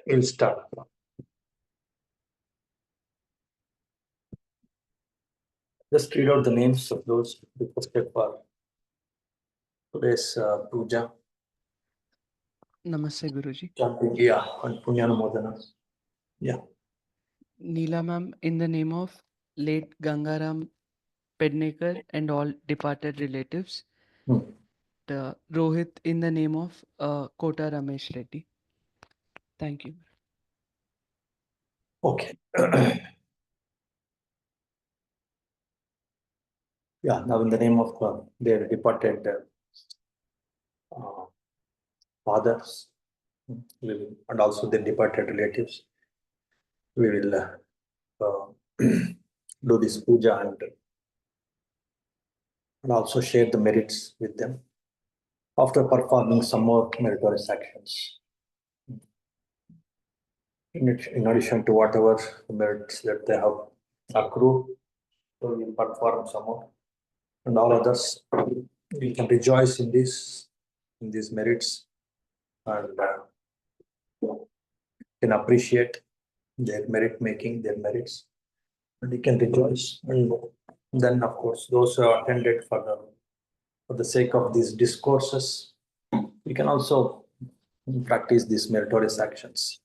We'll start. Just read out the names of those requested for today's puja. Namaste, Guruji. Yeah, and Puññanamodana. Yeah. Neela ma'am, in the name of late Gangaram Pednekar and all departed relatives. The Rohit in the name of Kota Ramesh Reddy. Thank you. Okay. Yeah, now in the name of their departed fathers and also their departed relatives, we will do this puja and also share the merits with them after performing some more meritorious actions. In addition to whatever merits that they have accrued, so we will perform some more. And all others, we can rejoice in these merits and can appreciate their merit making, their merits, and we can rejoice. And then, of course, those who are attended for the sake of these discourses, we can also practice these meritorious actions.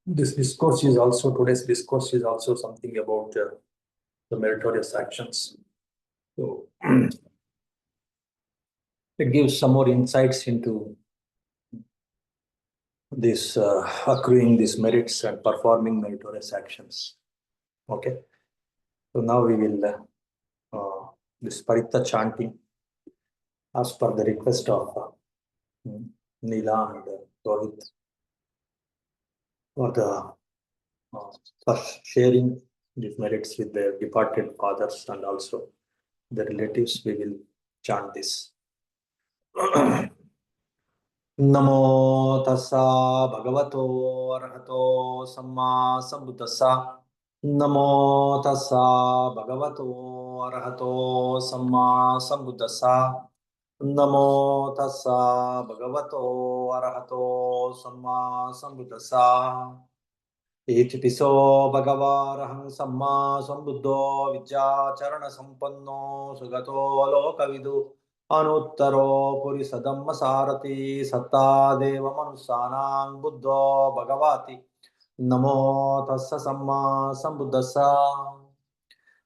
This discourse is also, today's discourse is also something about the meritorious actions. So it gives some more insights into this accruing these merits and performing meritorious actions. Okay. So now we will this Parita chanting as per the request of Neela and Rohit for the for sharing these merits with their departed fathers and also the relatives. We will chant this. Namo tassa bhagavato arahato samma sambuddhassa. Namo tassa bhagavato arahato samma sambuddhassa. Namo tassa bhagavato arahato samma sambuddhassa. Itipiso bhagavaraham samma sambuddho vidyacharana sampanno sugato lokavidu anuttaro purisadamma sarati satta deva manusanam buddho bhagavati. Namo tassa samma sambuddhassa.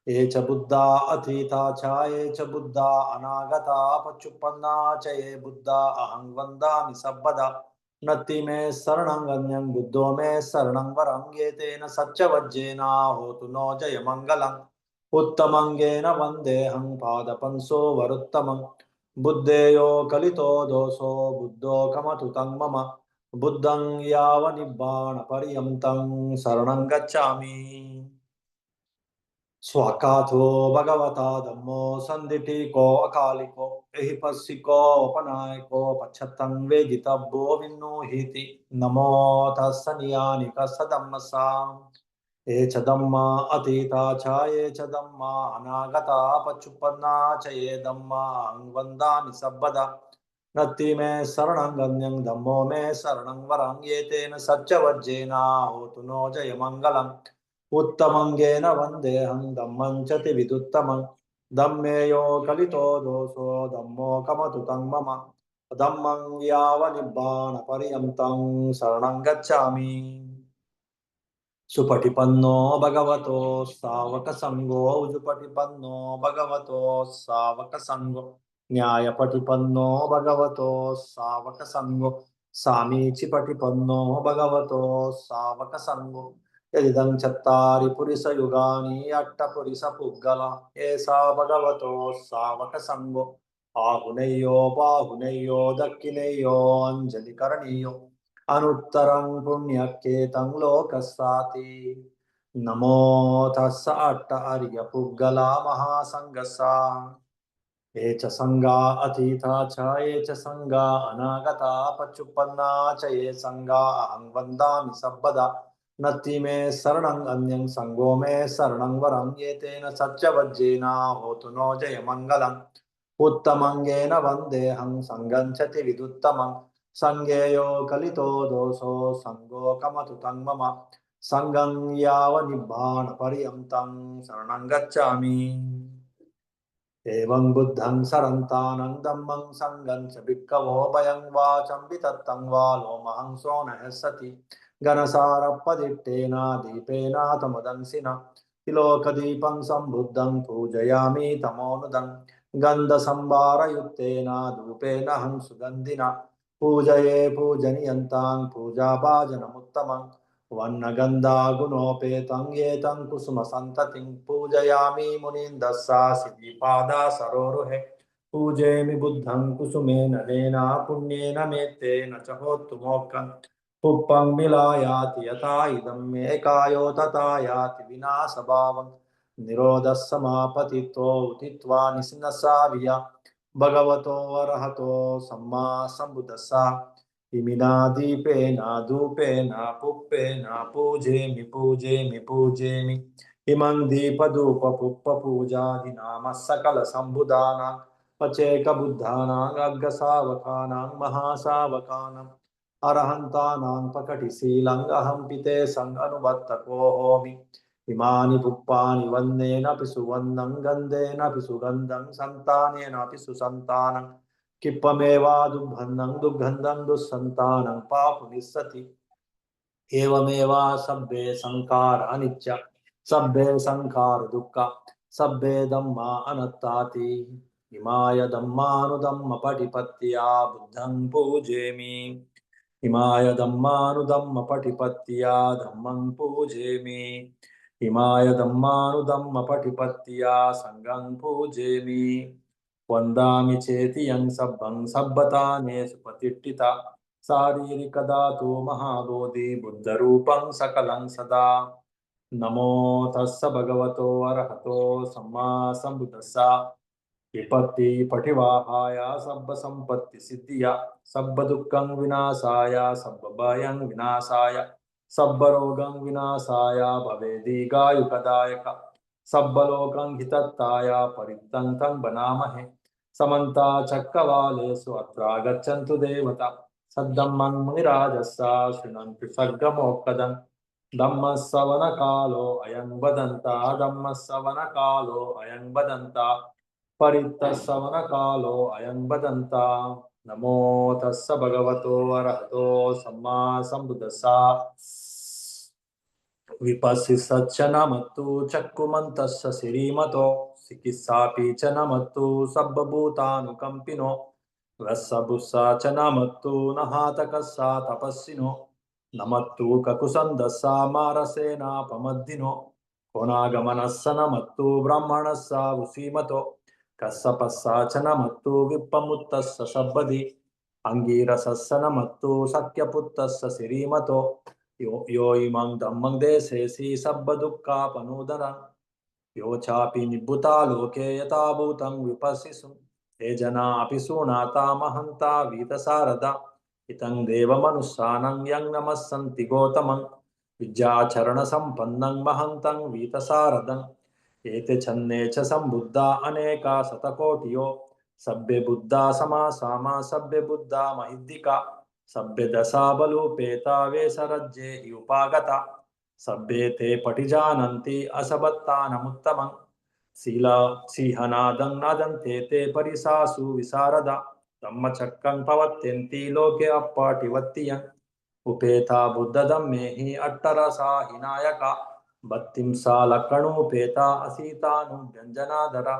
Echa buddha athita cha echa buddha anagata pachupanna cha ye buddha ahang vandami sabbada. Nati me saranang anyang buddho me saranang varangete satcha vajjena hotu no jaya mangalang. Uttamangena vandehang padapanso varuttamang. Buddheyo kalito doso buddho kamatutang mama. Buddhang yava nibbana pariyamtang saranang gacchami. Swakato Bhagavata Dhammo Sanditiko Akaliko Ehipasiko Panaiko Pachatang Vejitabbo Vinnuhiti Namo Tassaniyanika Sadammasa Echa Dhamma Atita Cha Echa Dhamma Anagata Pachupanna Cha Ye Dhamma Angvandami Sabbada Natti Me Saranang Ganyang Dhammo Me Saranang Varang Yetena Satcha Vajjena Hotu No Jaya Mangalam Uttamangena vandehang dhammanchati viduttamang dhammeyo kalito doso dhammo kamatutang mama dhammang yava nibbana pariyamtang saranang gacchami. Supatipanno bhagavato savaka sangho ujupatipanno bhagavato savaka sangho nyayapatipanno bhagavato savaka sangho samici patipanno bhagavato savaka sangho. Yadidang chattari purisa yugani atta purisa puggala esa bhagavato savaka sangho ahuneyo pahuneyo dakkineyo anjali karaniyo Anuttarang puññakiriyavatthu lokasati. Namo tassa atta arya puggala mahasangasa. Echa sangha atita cha echa sangha anagata pachupanna cha ye sangha ahang vandami sabbada. Natti me saranang anyang sangho me saranang varang yetena satcha vajjena hotu no jaya mangalam. Uttamangena vandehang sanganchati viduttamang. Sangeyo kalito doso sango kamatu tang mama sangang yava nibbana pariyamtang saranang gacchami. Evam buddhang sarantanang dhammang sanghang ca bhikkavo bayang vācam vitattang vā lomahang sona hessati ganasara padittena dīpena tamadansina tilokadīpang sambuddhang pūjayāmi tamonudang gandha sambhara yuttena dhūpena hang sugandhina pūjaye pūjaniyantang pūjābhājanamuttamang Vannagandha gunopetang yetam kusuma santating pujayami munindassa siddhipada saroruhe pujemi buddhang kusumena nena punyena mettena chahottu mokkam puppang milayati yata idam ekayo tatayati vinasabhavam nirodhasamapatito utitva nisinasavya bhagavato arahato samma sambuddhassa Iminadipena dupena puppena pujemi imang dipa dupa puppa puja dinama sakala sambudana paceka buddhana aggasavakanam mahasavakanam arahantanam pakati silang ahampite sang anuvattako homi imani puppani vannena pisuvannam gandena pisugandam santanena pisusantanam Kippameva dugghandang dussantanang papu nissati evameva sabbe sankara anicca sabbe sankara dukkha sabbe dhamma anattati imaya dhammanu dhamma patipattiya buddhang pujemi imaya dhammanu dhamma patipattiya dhammang pujemi imaya dhammanu dhamma patipattiya sanghang pujemi Vandami cheti yang sabbang sabbata ne supatittita saririkadatu mahabodhi buddharupang sakalang sada namo tassa bhagavato arahato samma sambuddhassa vipatti pativahaya sabba sampatti siddhiya sabba dukkang vinasaya sabba bhayang vinasaya sabba rogang vinasaya bhavedi gayukadayaka sabba lokang hitattaya parittang tang banamahe Samanta Chakkavalesu Atra Gachantu Devata Saddammang Munirajassa Srinanti Saggamokkadam Dhammasavana Kalo Ayang Badanta Dhammasavana Kalo Ayang Badanta Parittasavana Kalo Ayang Badanta Namo Tassa Bhagavato Arahato Samma Sambuddhassa Vipassisacchanamattu Chakkumantassa Sirimato Sikissapi Chanamattu Sabbabhutanukampino Rassabussa Chanamattu Nahatakassa Tapassino Namattu Kakusandassa Marasena Pamaddino Konagamanassa Namattu Brahmanassa Usimato Kassapassa Chanamattu Vippamuttassa Sabbadi Angirasassa Namattu Sakyaputtassa Sirimato Yo imang dhammang desesi sabba dukkha panudana yo chapi nibbuta loke yata bhutang vipassisum te jana api sunata mahanta vitasarada itang deva manussanang yang namassanti gotamang vidyacharana sampannang mahantang vitasaradang ete channe cha sambuddha aneka satakotiyo sabbe buddha sama sama sabbe buddha mahiddika Sabbe dasa balu peta vesarajye upagata sabbe te patijananti asabattanamuttamang sila sihanadang nadante te parisasu visarada dhammachakkang pavattenti loke appativattiyang upeta buddha dhammehi attarasa hinayaka battimsa lakkanu peta asitanu vyanjanadara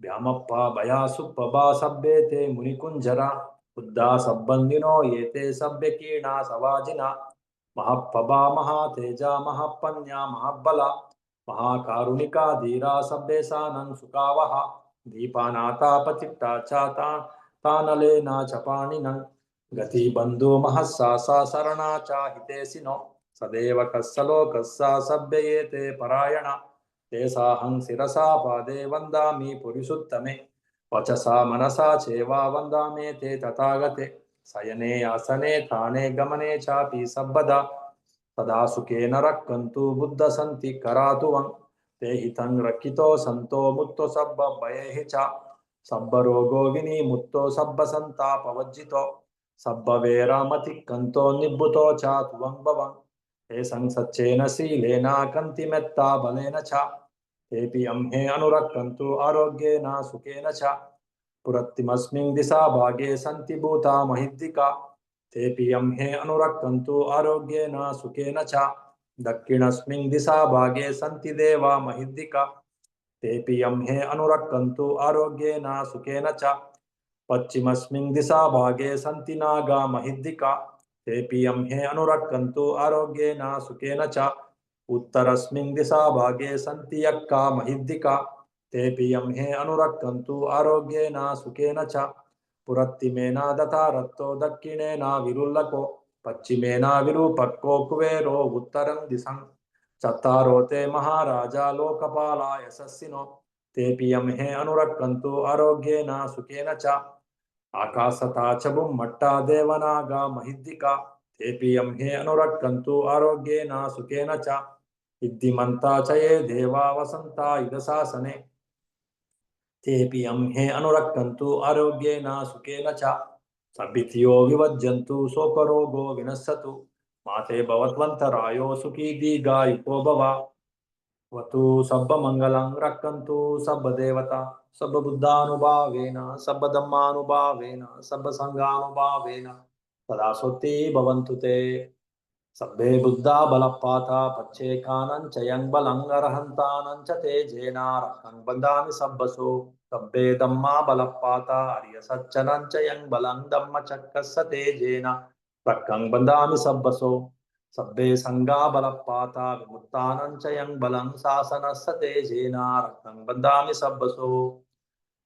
vyamappa bayasuppa sabbe te munikunjara Buddha sabbandino yete sabbe kina savajina Mahappaba Mahateja Mahapanya Mahabbala Mahakarunika Dhira sabbe sanang sukavaha Deepanata patitta chata tanalena chapaninang Gati bandhu mahassasa sarana cha hitesino Sadeva kassalo kassa sabbe yete parayana Tesahang sirasa pade vandami purisuttame Vachasa manasa cheva vandame te tathagate sayane asane thane gamane chapi sabbada sada sukena rakkantu buddha santi karatuvam te hitang rakkito santo mutto sabba bhayehi cha sabba rogo vini mutto sabba santa pavajjito Sabbavera mati kanto nibbuto cha tuvang bavang. Esang saccena silena kanti metta balena cha. Tepi amhe anurakkantu arogyena sukena cha. Purattimasming disa bhage santi bhuta mahiddika. Tepi amhe anurakkantu arogyena sukena cha. Dakkinasming disa bhage santi deva mahiddika. Tepi amhe anurakkantu arogyena sukena cha. Pacchimasming disa bhage santi naga mahiddika. Tepi amhe anurakkantu arogyena sukena cha. Uttarasming disa bhage santi yakka mahiddika. Tepi amhe anurakkantu arogyena sukena cha. Purattimena dataratto dakkhinena virullako. Paccimena virupakko kuvero uttaram disang. Chattarote maharaja lokapala yasassino. Tepi amhe anurakkantu arogyena sukena cha. Akasata chabum matta devanaga mahiddika. Tepi amhe anurakkantu arogyena sukena cha. Iddimanta chaye deva vasanta idasasane. Tepi amhe anurakkantu arogyena sukena cha. Sabityo vivajjantu sokarogo vinassatu. Mate bhavatvantarayo sukhi diga yuko bhava. Vatu sabba mangalang rakkantu sabba devata. Sabba buddhanubhavena, sabba dhammanubhavena, sabba sanghanubhavena. Sada sotti bhavantu te. Sabbe buddha balapata pache kanan chayang balang arahantanan cha te jena rakkang bandami sabbaso. Sabbe dhamma balapata arya sacchanan chayang balang dhamma chakkasate jena rakkang bandami sabbaso. Sabbe sangha balapata vimuttanan chayang balang sasanasate jena rakkang bandami sabbaso.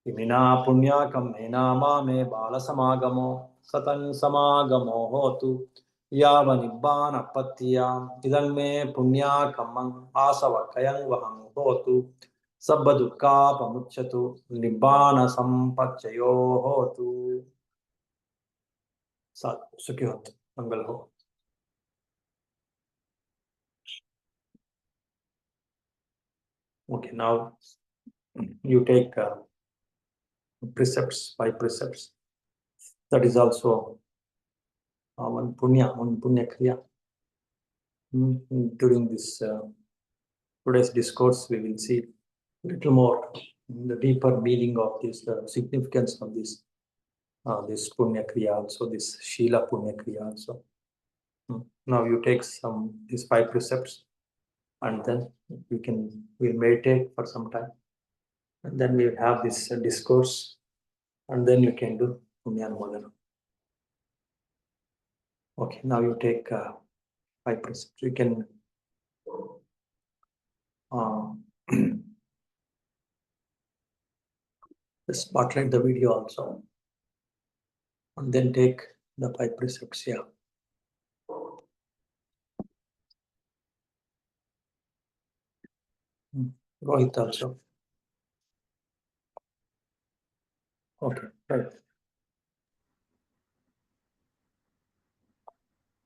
Imina punya kammena mame bala samagamo satang samagamo hotu. Yava nibbana pattiya idang me punya kammang asava kayang vahang hotu. Sabba dukkha pamuchyatu nibbana sampacchayo hotu. Sat sukhi hotu. Mangal ho. Okay, now you take precepts, 5 precepts. That is also one punya kriya. During this today's discourse, we will see a little more the deeper meaning of this, the significance of this punya kriya also, this shila punya kriya also. Now you take these 5 precepts, and then we'll meditate for some time, and then we will have this discourse, and then you can do punyanumodana. Okay, now you take 5 precepts. You can just spotlight the video also, and then take the 5 precepts here. Rohit also. Okay, right.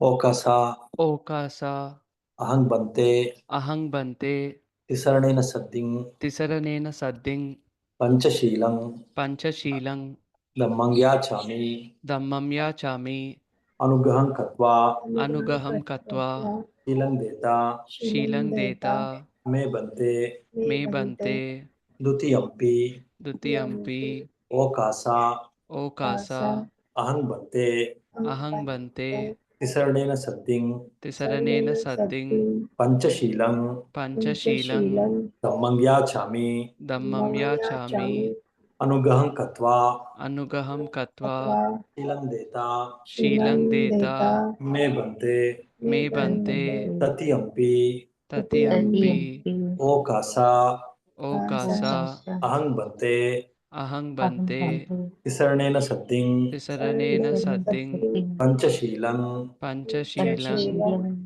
Okasa Okasa ahang bante ahang bante tisaranena sadding tisaranena sadding panchashilang panchashilang dhammangya chami dhammam yachami anugraham katva anugaham katva shilang deta shilang deta me bante me bante dutiyampi dutiyampi okasa okasa ahang bante ahang bante tisaranena sadding tisaranena sadding panchashilang panchashilang dhammangya chami dhammam yachami anugraham katva anugaham katva shilang deta shilang deta me bante me bante tatiyampi tatiyampi okasa okasa ahang bante ahang bante tisaranena sadding tisaranena sadding panchashilang panchashilang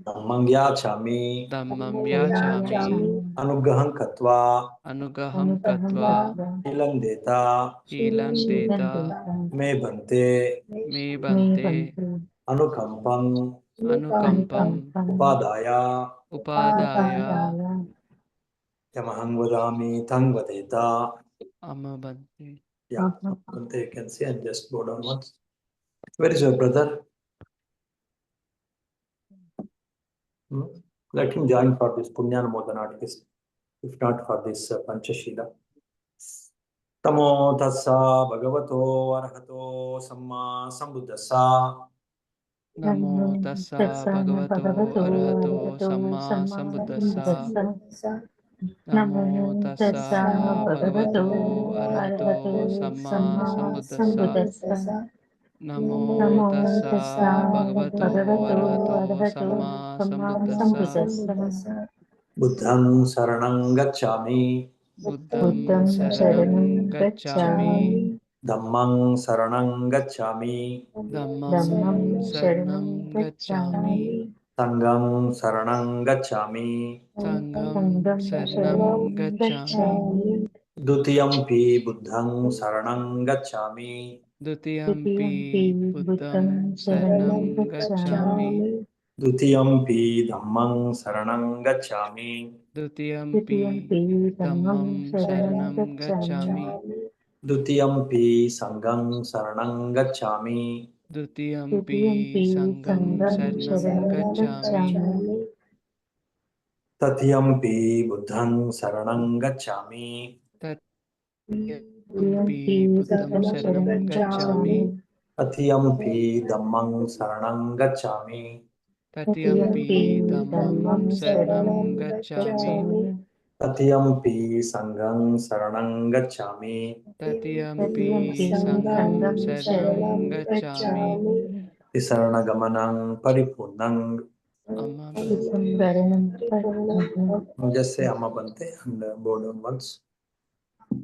dhammangya chami dhammam yachami anugraham katva anugaham katva shilang deta shilang deta me bante me bante anukampam anukampam upadaya upadaya yamahang vadami tang vadeta. amma bante. Yeah, you can see and just go down once. Where is your brother? Let him join for this Puññakiriyavatthu Sutta, if not for this Panchashila. Tamo tassa bhagavato arahato samma sambuddhassa. Namo tassa bhagavato arahato samma sambuddhassa. Namo tassa bhagavato arahato samma sambuddhassa. Namo tassa bhagavato arahato samma sambuddhassa. Buddhang saranang gacchami. Buddham saranam gacchami. Dhammang saranang gacchami. Dhammam saranam gacchami. Sangham saranang gacchami. Sangham saranam gacchami. Dutiyampi buddhang saranang gacchami. Dutiyampi buddham saranam gacchami. Dutiyampi dhammang saranang gacchami. Dutiyampi dhammam saranam gacchami. Dutiyampi sangham saranang gacchami. Dutiyampi sangham saranam gacchami. Tatyampi buddhang saranang gacchami. Tatyampi buddham saranam gacchami. Tatyampi dhammang saranang gacchami. Tatyampi dhammam saranam gacchami. Tatyampi sangham saranang gacchami. Tatyampi sangham saranam gacchami. Tisarana paripurnang. Amma Bhante. Just say Amma Bhante and board on once.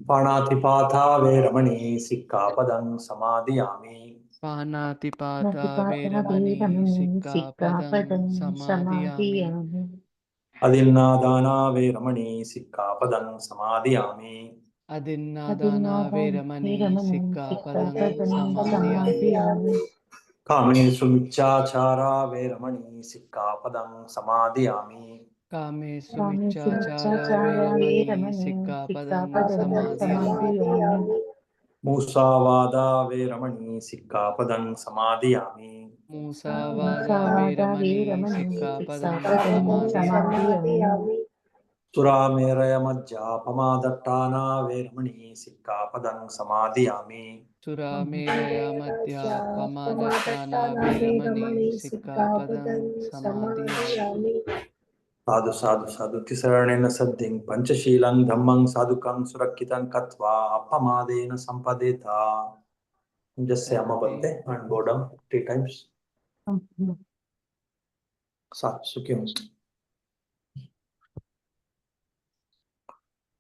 Panatipatha veramani sikkapadang samadhiyami. Panatipata veramani sikkapadam samadhiyami. Adinnadana veramani sikkapadang samadhiyami. Adinnadana veramani sikkapadam samadhiyami. Kamesu miccachara veramani sikkapadang samadhiyami. Kamesu miccachara veramani sikkapadam samadhiyami. Musavada veramani sikkapadang samadhiyami. Musavada veramani sikkapadam samadhiyami. Surameraya madhyapamadattana veramani sikkapadang samadhiyami. Surameraya madhya pamadattana veramani sikkapadam samadhiyami. Sadhu sadhu sadhu tisaranena saddhing panchashilang dhammang sadhukam surakhitam katva appamadena sampadeta. Just say Amma Bhante and go down 3 times. Sadhu Sukhim.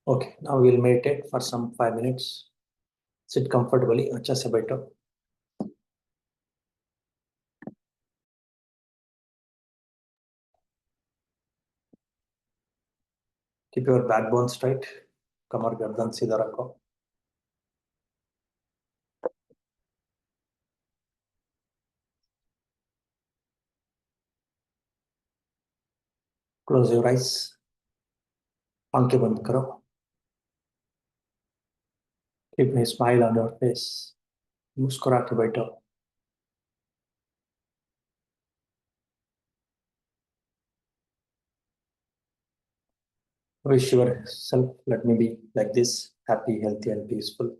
Okay, now we'll meditate for some 5 minutes. Sit comfortably. Acha se baito. Keep your backbone straight. Kamar gardan सीधा रखो. Close your eyes. आंखें बंद करो. Keep a smile on your face. मुस्कुरा के बैठो. Wish yourself, let me be like this, happy, healthy and peaceful.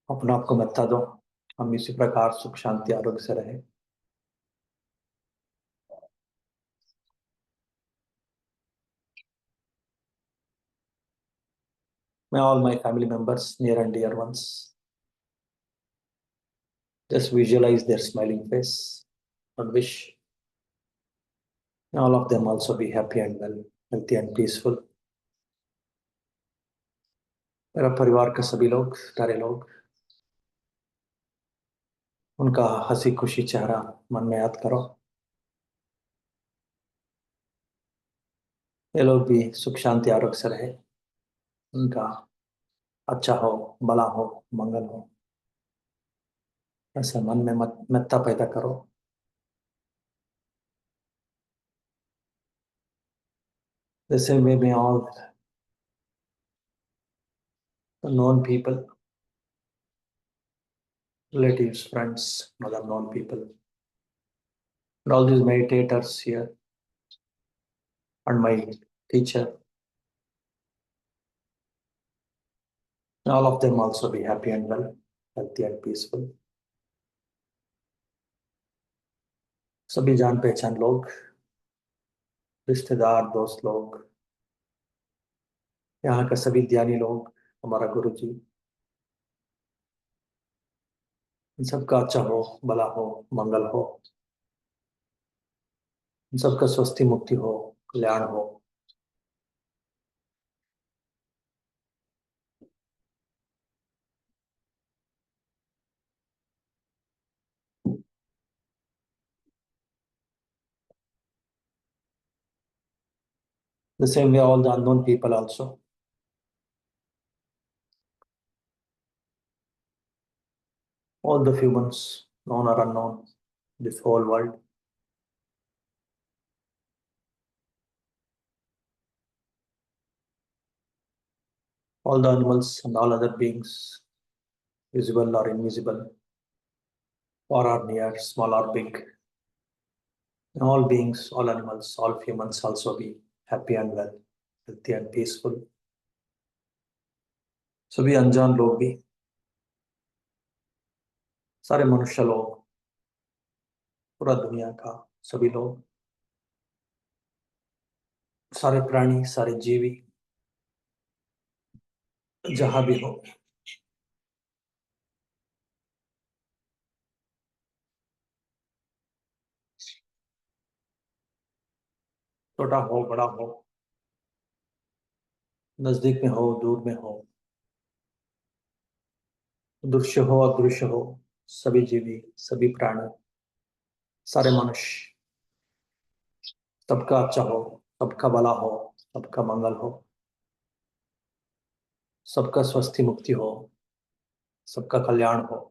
अपने आप को बता दो हम इसी प्रकार सुख शांति आरोग्य से रहें. May all my family members, near and dear ones, just visualize their smiling face and wish all of them also be happy and well, healthy and peaceful. मेरा परिवार का सभी लोग, सारे लोग, उनका हंसी खुशी चेहरा मन में याद करो. ये लोग भी सुख शांति आरोग्य से रहे, उनका अच्छा हो, भला हो, मंगल हो, ऐसा मन में मत्ता पैदा करो. The same way may all the known people, relatives, friends, other known people, and all these meditators here, and my teacher. All of them also be happy and well, healthy and peaceful. सभी जान पहचान लोग, रिश्तेदार, दोस्त लोग, यहाँ का सभी ध्यानी लोग, हमारा गुरु जी, इन सबका अच्छा हो, भला हो, मंगल हो, इन सबका स्वस्थि मुक्ति हो, कल्याण हो. The same way all the unknown people also. All the humans, known or unknown, this whole world. All the animals and all other beings, visible or invisible, far or near, small or big. And all beings, all animals, all humans also be happy and well, healthy and peaceful. सभी अनजान लोग भी, सारे मनुष्य लोग, पूरा दुनिया का सभी लोग, सारे प्राणी, सारे जीवी, जहां भी हो, छोटा हो, बड़ा हो, नजदीक में हो, दूर में हो, दृश्य हो, अदृश्य हो, सभी जीवी, सभी प्राणी, सारे मनुष्य, सबका अच्छा हो, सबका भला हो, सबका मंगल हो, सबका स्वस्थि मुक्ति हो, सबका कल्याण हो.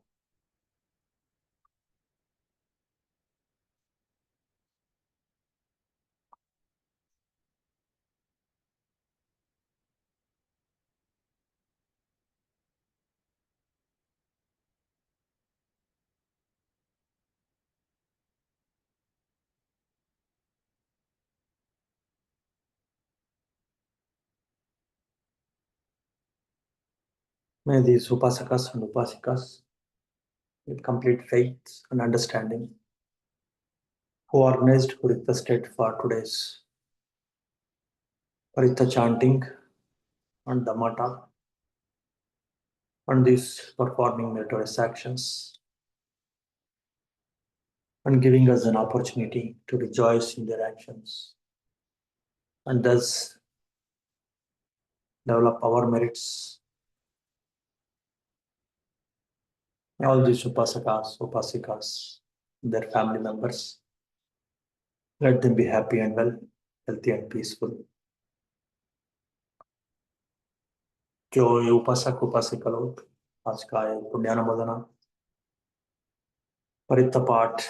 May these upasakas and upasikas with complete faith and understanding, who organized, who requested for today's Parita chanting and Dhamma talk, and these performing meritorious actions, and giving us an opportunity to rejoice in their actions, and thus develop our merits. All these upasakas, upasikas, their family members, let them be happy and well, healthy and peaceful. जो ये उपासक उपासिका लोग आज का ये पुण्यानुमोदना परित्त पाठ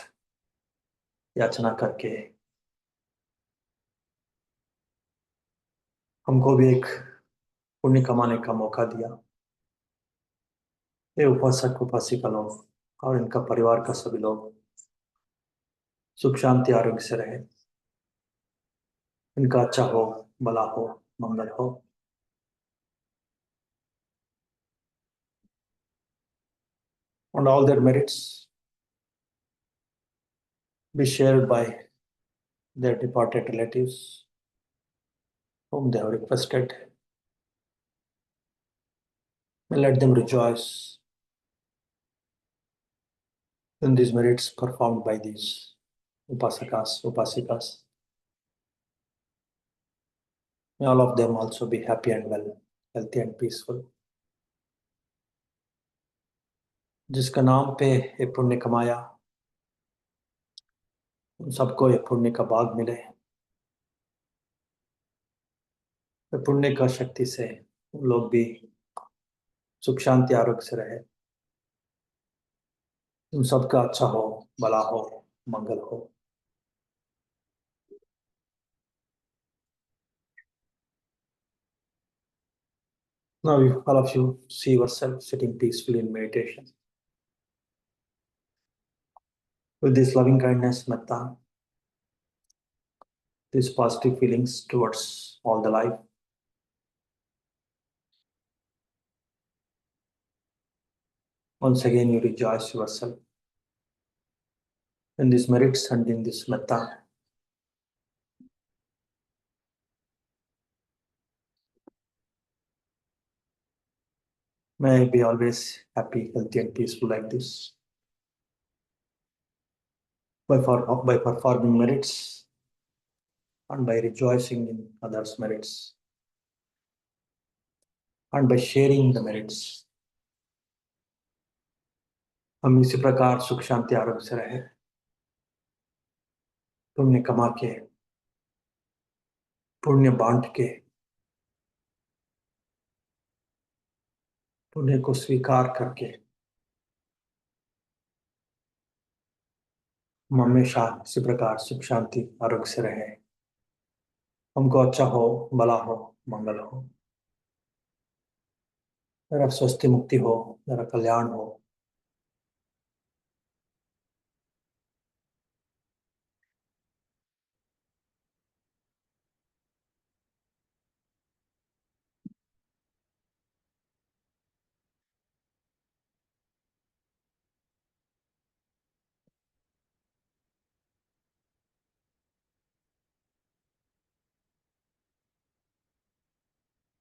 याचना करके हमको भी एक पुण्य कमाने का मौका दिया. ये उपासक उपासिका लोग और इनका परिवार का सभी लोग सुख शांति आरोग्य से रहे, इनका अच्छा हो, भला हो, मंगल हो. And all their merits be shared by their departed relatives whom they have requested. And let them rejoice in these merits performed by these upasakas, upasikas. May all of them also be happy and well, healthy and peaceful. जिसका नाम पे ये पुण्य कमाया, उन सबको ये पुण्य का भाग मिले. पुण्य का शक्ति से लोग भी सुख शांति आरोग्य से रहे, उन सबका अच्छा हो, भला हो, मंगल हो. Now all of you see yourself sitting peacefully in meditation. With this loving kindness, metta, these positive feelings towards all the life. Once again, you rejoice yourself in these merits and in this metta. May I be always happy, healthy, and peaceful like this. By performing merits and by rejoicing in others' merits and by sharing the merits, हम इसी प्रकार सुख शांति आरोग्य से रहे, पुण्य कमा के, पुण्य बांट के, पुण्य को स्वीकार करके हम हमेशा इसी प्रकार सुख शांति आरोग्य से रहे। हमको अच्छा हो, भला हो, मंगल हो, मेरा स्वस्थ मुक्ति हो, मेरा कल्याण हो।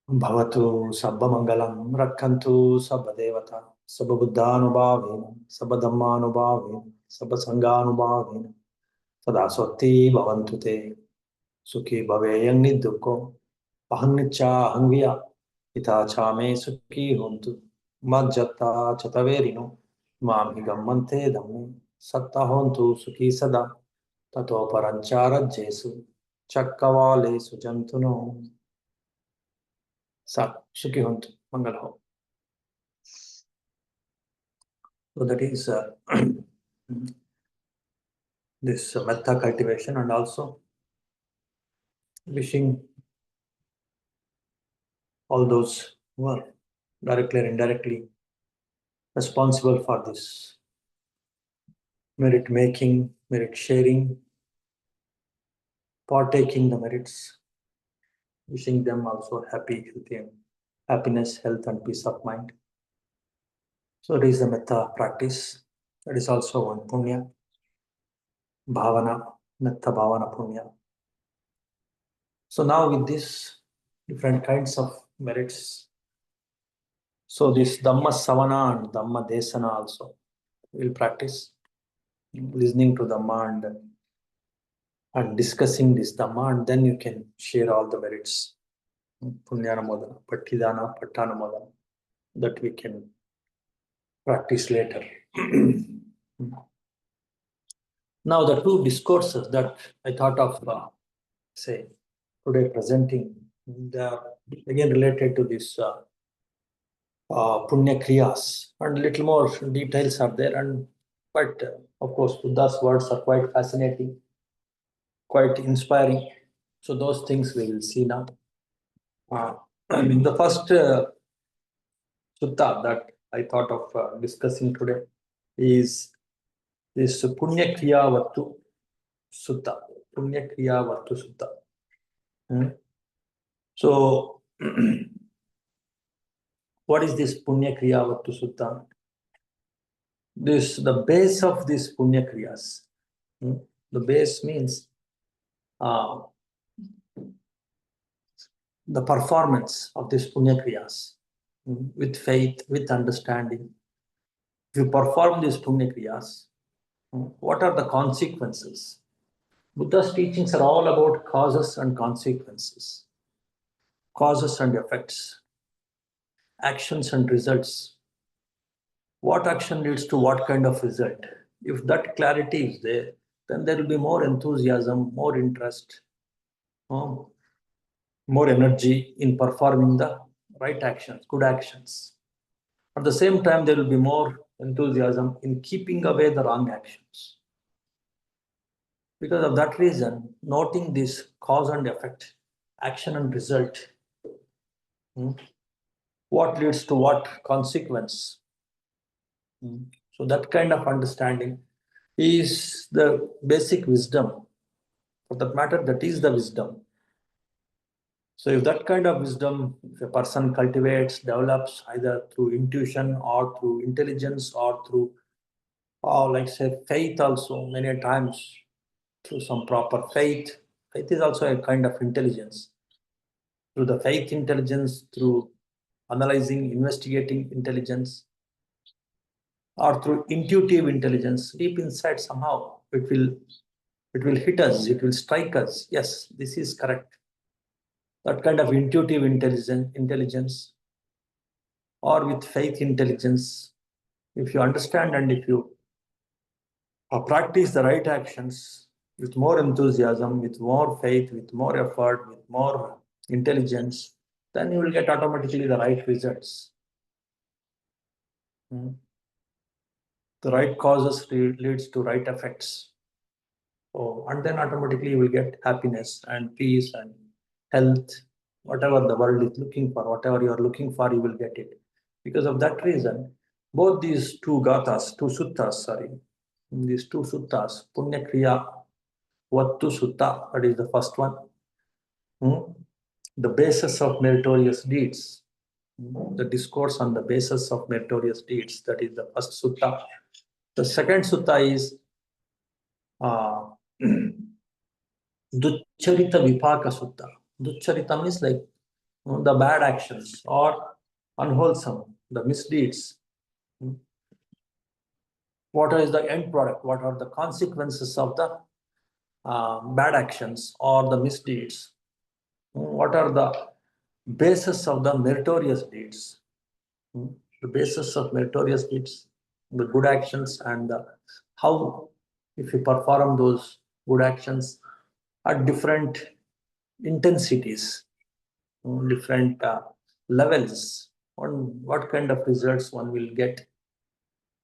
भवतु सर्वमंगलं, रक्षन्तु सर्वदेवता, सर्वबुद्धानुभावेन, सर्वधर्मानुभावेन, सर्वसंगानुभावेन, सदा स्वस्ति भवन्तु ते, सुखी भवेयं निर्दुःखो, अहंनिच्चा अहंविया, पिता च मे सुखी होन्तु, मज्जत्ता च तवेरिनो, मामि गम्मन्ते धम्मे, सत्ता होन्तु सुखी सदा, ततो परञ्चारज्येषु, चक्रवालेषु जन्तुनो, सुखी होन्तु, मंगल हो। So that is this metta cultivation, and also wishing all those who are directly or indirectly responsible for this merit making, merit sharing, partaking the merits, wishing them also happy, healthy, and happiness, health, and peace of mind. So it is the metta practice. That is also one punya, bhavana, metta bhavana punya. So now with this different kinds of merits, so this Dhamma Savana and Dhamma Desana also will practice listening to Dhamma and discussing this Dhamma, and then you can share all the merits, Punyanamodana, Pattidana, Pattanamodana, that we can practice later. Now the two discourses that I thought of say today presenting, they are again related to this Punya Kriyas, and little more details are there, but of course Buddha's words are quite fascinating, quite inspiring. So those things we will see now. The first sutta that I thought of discussing today is this Puññakiriyavatthu Sutta. Puññakiriyavatthu Sutta. So, what is this Puññakiriyavatthu Sutta? The base of this Punya Kriyas. The base means the performance of this Punya Kriyas with faith, with understanding. If you perform these Punya Kriyas, what are the consequences? Buddha's teachings are all about causes and consequences, causes and effects, actions and results. What action leads to what kind of result? If that clarity is there, then there will be more enthusiasm, more interest, more energy in performing the right actions, good actions. At the same time, there will be more enthusiasm in keeping away the wrong actions. Because of that reason, noting this cause and effect, action and result, what leads to what consequence. So that kind of understanding is the basic wisdom. For that matter, that is the wisdom. So if that kind of wisdom, if a person cultivates, develops either through intuition or through intelligence or through, like say, faith also, many times through some proper faith. Faith is also a kind of intelligence. Through the faith intelligence, through analyzing, investigating intelligence, or through intuitive intelligence, deep inside somehow it will hit us, it will strike us. Yes, this is correct. That kind of intuitive intelligence, or with faith intelligence, if you understand and if you practice the right actions with more enthusiasm, with more faith, with more effort, with more intelligence, then you will get automatically the right results. The right causes leads to right effects. And then automatically you will get happiness and peace and health, whatever the world is looking for, whatever you are looking for, you will get it. Because of that reason, both these two suttas, these two suttas, Puññakiriyavatthu Sutta, that is the first one, the basis of meritorious deeds, the discourse on the basis of meritorious deeds, that is the first sutta. The second sutta is Duccaritavipāka Sutta. Duccharita means like the bad actions or unwholesome, the misdeeds. What is the end product? What are the consequences of the bad actions or the misdeeds? What are the basis of the meritorious deeds? The basis of meritorious deeds, the good actions, and how, if you perform those good actions at different intensities, different levels, on what kind of results one will get.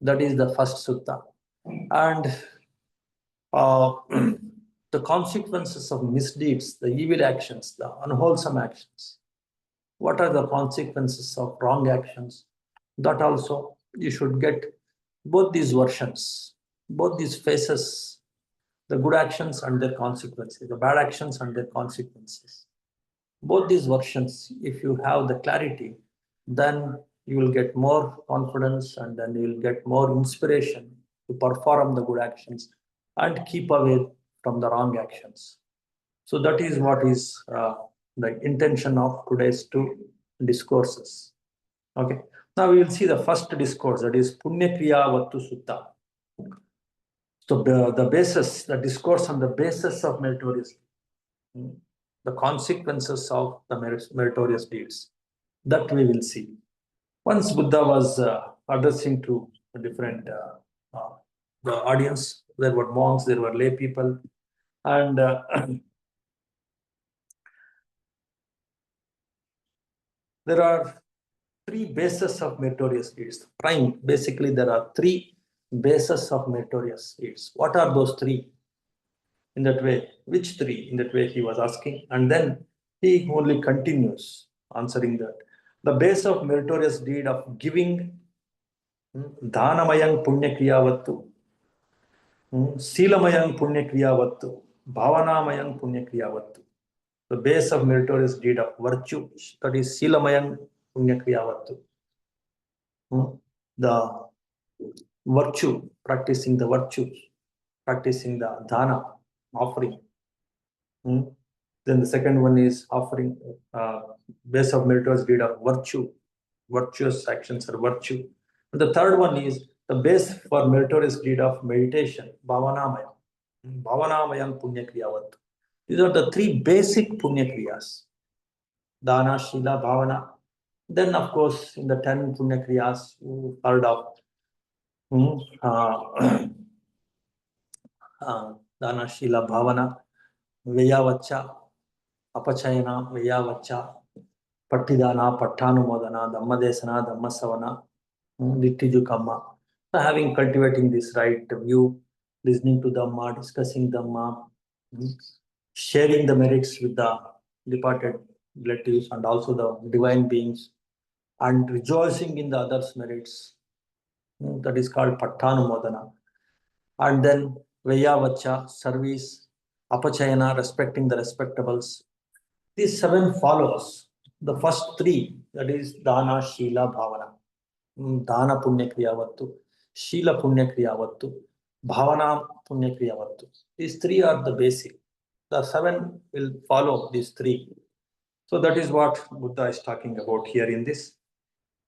That is the first sutta. And the consequences of misdeeds, the evil actions, the unwholesome actions. What are the consequences of wrong actions? That also you should get both these versions, both these phases, the good actions and their consequences, the bad actions and their consequences. Both these versions, if you have the clarity, then you will get more confidence and then you will get more inspiration to perform the good actions and keep away from the wrong actions. So that is what is the intention of today's two discourses. Okay. Now we will see the first discourse, that is Puññakiriyavatthu Sutta. So the basis, the discourse on the basis of meritorious, the consequences of the meritorious deeds, that we will see. Once Buddha was addressing to a different the audience, there were monks, there were lay people, and there are three bases of meritorious deeds. Prime, basically, there are three bases of meritorious deeds. What are those three? In that way, which three? In that way, he was asking, and then he only continues answering that. The base of meritorious deed of giving, Dhanamayang Puññakiriyavatthu, Silamayang Puññakiriyavatthu, Bhavanamayang Puññakiriyavatthu. The base of meritorious deed of virtue, that is Silamayang Puññakiriyavatthu. The virtue, practicing the virtues, practicing the dhana, offering. Then the second one is offering, base of meritorious deed of virtue, virtuous actions are virtue. And the third one is the base for meritorious deed of meditation, Bhavanamayam, Bhavanamayam Puññakiriyavatthu. These are the three basic Puññakriyas, Dana, Shila, Bhavana. Then, of course, in the 10 Puññakriyas, you heard of Dana, Shila, Bhavana, Vyayavaccha, Apachayana, Vyayavaccha, Pattidana, Pattanumodana, Dhammadesana, Dhammasavana, Nittiju. So having cultivating this right view, listening to Dhamma, discussing Dhamma, sharing the merits with the departed relatives and also the divine beings, and rejoicing in the others' merits. That is called Pattanumodana. And then Vayavacha, service, Apachayana, respecting the respectables. These 7 follows. The first 3, that is Dana, Shila, Bhavana. Dana Puññakiriyavatthu, Shila Puññakiriyavatthu, Bhavana Puññakiriyavatthu. These 3 are the basic. The 7 will follow these 3. So that is what Buddha is talking about here in this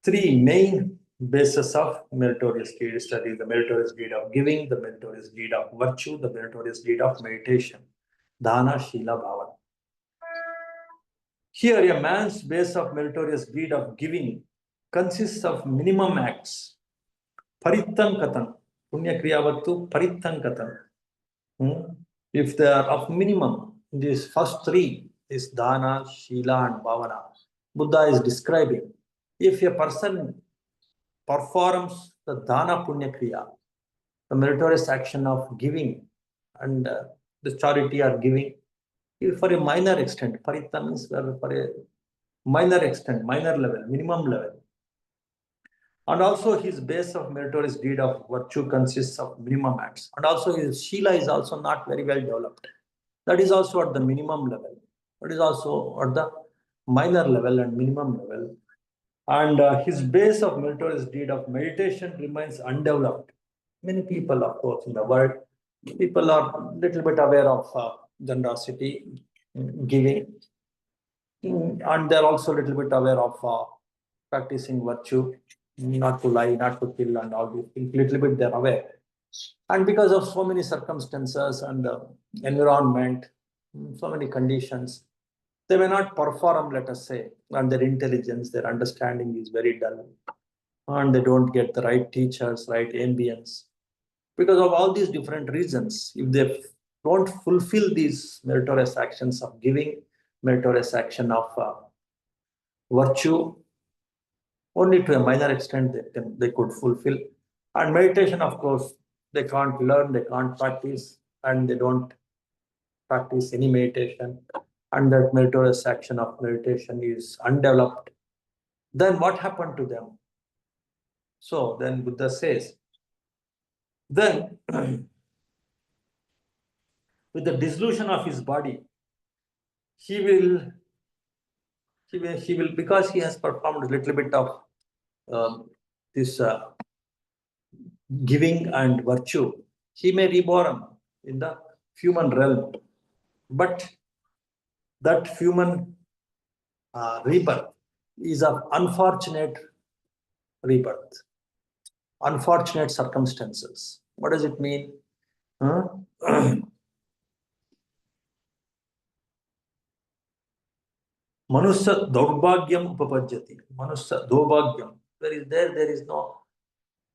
3 main bases of meritorious deeds. That is the meritorious deed of giving, the meritorious deed of virtue, the meritorious deed of meditation. Dana, Shila, Bhavana. Here, a man's base of meritorious deed of giving consists of minimum acts. Parittan katan. Puññakiriyavatthu parittan katan. If they are of minimum, these first 3, is Dana, Shila, and Bhavana, Buddha is describing. If a person performs the Dana Puññakriya, the meritorious action of giving and the charity or giving, for a minor extent, Parittan means for a minor extent, minor level, minimum level. And also his base of meritorious deed of virtue consists of minimum acts. And also his Shila is also not very well developed. That is also at the minimum level. That is also at the minor level and minimum level. And his base of meritorious deed of meditation remains undeveloped. Many people, of course, in the world, people are little bit aware of generosity, giving, and they're also a little bit aware of practicing virtue, not to lie, not to kill, and all these things. Little bit they're aware, and because of so many circumstances and environment, so many conditions, they may not perform, let us say, and their intelligence, their understanding is very dull, and they don't get the right teachers, right ambience. Because of all these different reasons, if they don't fulfill these meritorious actions of giving, meritorious action of virtue, only to a minor extent they could fulfill. And meditation, of course, they can't learn, they can't practice, and they don't practice any meditation, and that meritorious action of meditation is undeveloped. Then what happened to them? So then Buddha says, then with the dissolution of his body, he will, because he has performed a little bit of this giving and virtue, he may reborn in the human realm. But that human rebirth is of unfortunate rebirth, unfortunate circumstances. What does it mean? Manusya daubhagyam upapajyati. Manusya daubhagyam. There is no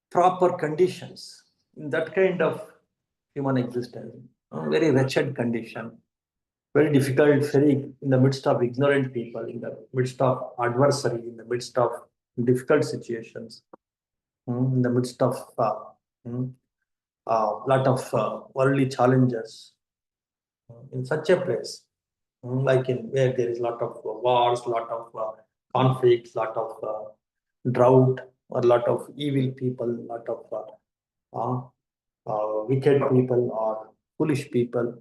proper conditions in that kind of human existence. Very wretched condition, very difficult, very in the midst of ignorant people, in the midst of adversary, in the midst of difficult situations, in the midst of lot of worldly challenges. In such a place, like in where there is a lot of wars, lot of conflicts, lot of drought, or lot of evil people, lot of wicked people or foolish people.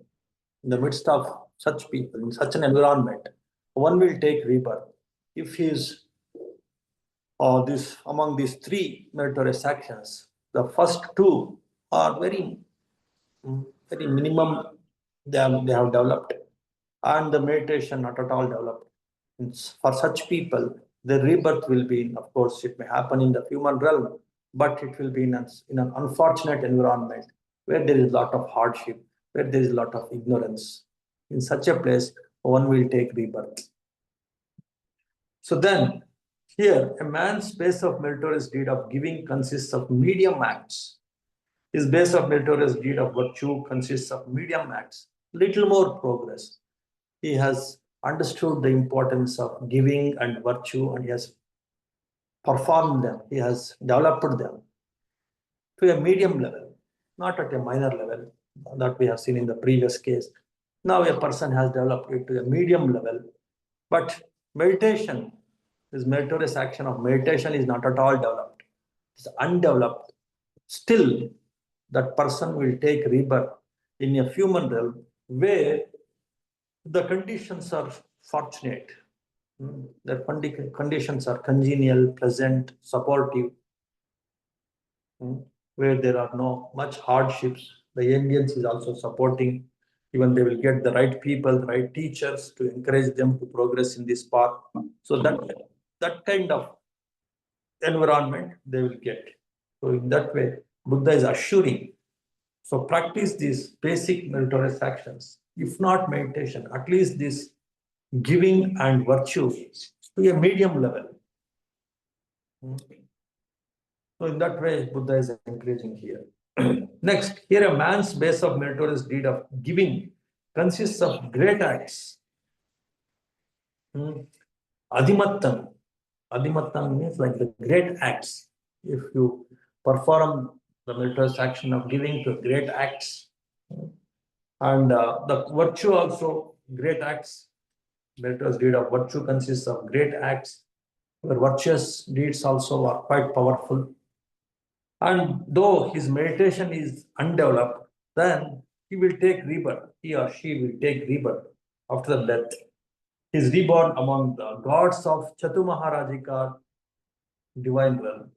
In the midst of such people, in such an environment, one will take rebirth if he is this among these 3 meritorious actions. The first 2 are very minimum. They have developed, and the meditation not at all developed. For such people, the rebirth will be, of course, it may happen in the human realm, but it will be in an unfortunate environment where there is a lot of hardship, where there is a lot of ignorance. In such a place, one will take rebirth. So then, here, a man's base of meritorious deed of giving consists of medium acts. His base of meritorious deed of virtue consists of medium acts. Little more progress. He has understood the importance of giving and virtue, and he has performed them. He has developed them to a medium level, not at a minor level that we have seen in the previous case. Now a person has developed it to a medium level, but meditation this meritorious action of meditation is not at all developed. It's undeveloped. Still, that person will take rebirth in a human realm where the conditions are fortunate. The conditions are congenial, pleasant, supportive, where there are no much hardships. The ambience is also supporting. Even they will get the right people, the right teachers to encourage them to progress in this path. So that kind of environment they will get. So in that way, Buddha is assuring. So practice these basic meritorious actions. If not meditation, at least this giving and virtue to a medium level. So in that way, Buddha is encouraging here. Next, here a man's base of meritorious deed of giving consists of great acts. Adimattam. Adimattam means like the great acts. If you perform the meritorious action of giving to great acts, and the virtue also, great acts. Meritorious deed of virtue consists of great acts, where virtuous deeds also are quite powerful. And though his meditation is undeveloped, then he will take rebirth. He or she will take rebirth after the death. He is reborn among the gods of Chatumaharajika divine realm.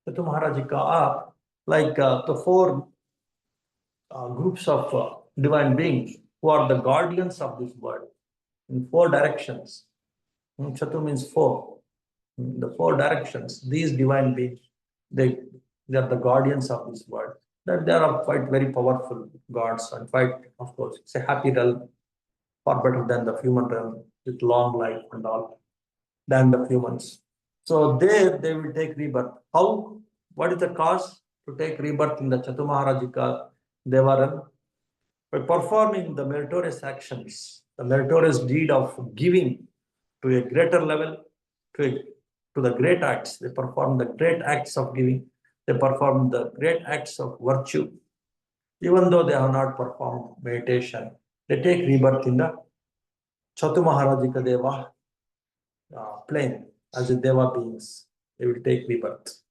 Chatumaharajika are like the four groups of divine beings who are the guardians of this world in four directions. Chatu means four. The four directions. These divine beings, they are the guardians of this world. That they are quite very powerful gods and quite, of course, it's a happy realm, far better than the human realm with long life and all than the humans. So there they will take rebirth. How? What is the cause to take rebirth in the Chatumaharajika Deva realm? By performing the meritorious actions, the meritorious deed of giving to a greater level, to the great acts. They perform the great acts of giving. They perform the great acts of virtue. Even though they have not performed meditation, they take rebirth in the Chatumaharajika Deva plane as the Deva beings. They will take rebirth.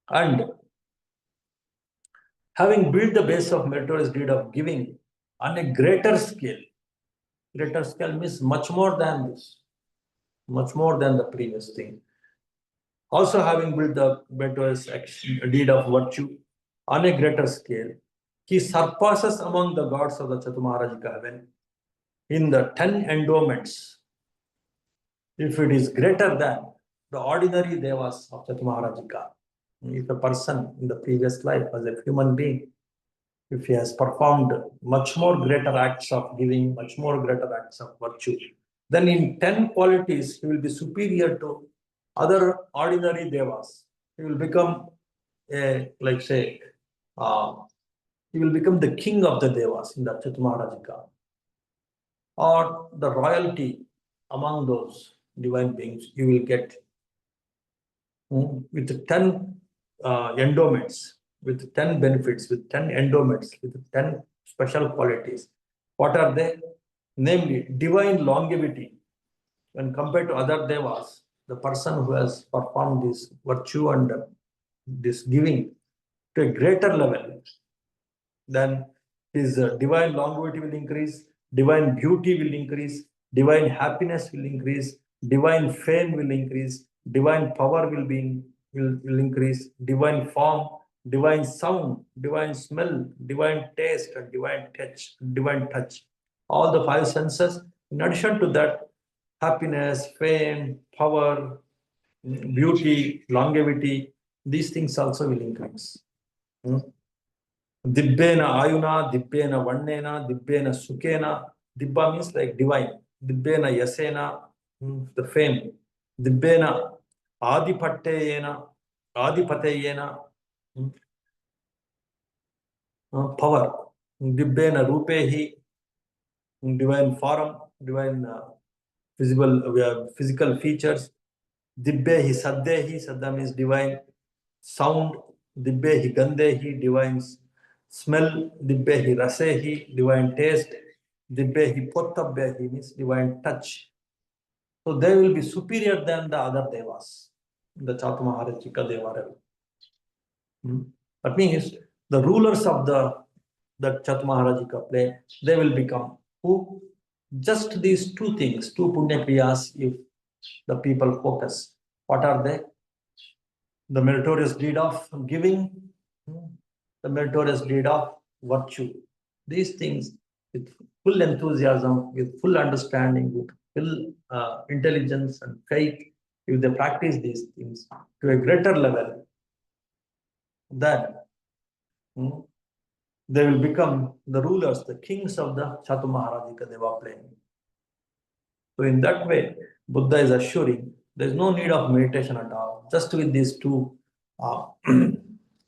And having built the base of meritorious deed of giving on a greater scale means much more than this, much more than the previous thing. Also having built the meritorious deed of virtue on a greater scale, he surpasses among the gods of the Chatumaharajika heaven in the 10 endowments. If it is greater than the ordinary devas of Chatumaharajika, if a person in the previous life as a human being, if he has performed much more greater acts of giving, much more greater acts of virtue, then in 10 qualities he will be superior to other ordinary devas. He will become he will become the king of the devas in the Chatumaharajika, or the royalty among those divine beings you will get with 10 endowments, with 10 benefits, with 10 endowments, with 10 special qualities. What are they? Namely, divine longevity. When compared to other devas, the person who has performed this virtue and this giving to a greater level, then his divine longevity will increase, divine beauty will increase, divine happiness will increase, divine fame will increase, divine power will increase, divine form, divine sound, divine smell, divine taste, and divine touch. All the five senses. In addition to that, happiness, fame, power, beauty, longevity, these things also will increase. Dibbena ayuna, dibbena vannena, dibbena sukena. Dibba means like divine. Dibbena yasena, the fame. Dibbena adipateyena, power. Dibbena rupehi, divine form, divine physical features. Dibbehi saddehi, sadda means divine sound. Dibbehi gandehi, divine smell. Dibbehi rasehi, divine taste. Dibbehi pottabbehi means divine touch. So they will be superior than the other devas, the Chatumaharajika Deva level. That means the rulers of the Chatumaharajika plane, they will become who? Just these two things, two Puññakriyas, if the people focus. What are they? The meritorious deed of giving, the meritorious deed of virtue. These things with full enthusiasm, with full understanding, with full intelligence and faith, if they practice these things to a greater level, then they will become the rulers, the kings of the Chatumaharajika Deva plane. So in that way, Buddha is assuring there is no need of meditation at all. Just with these two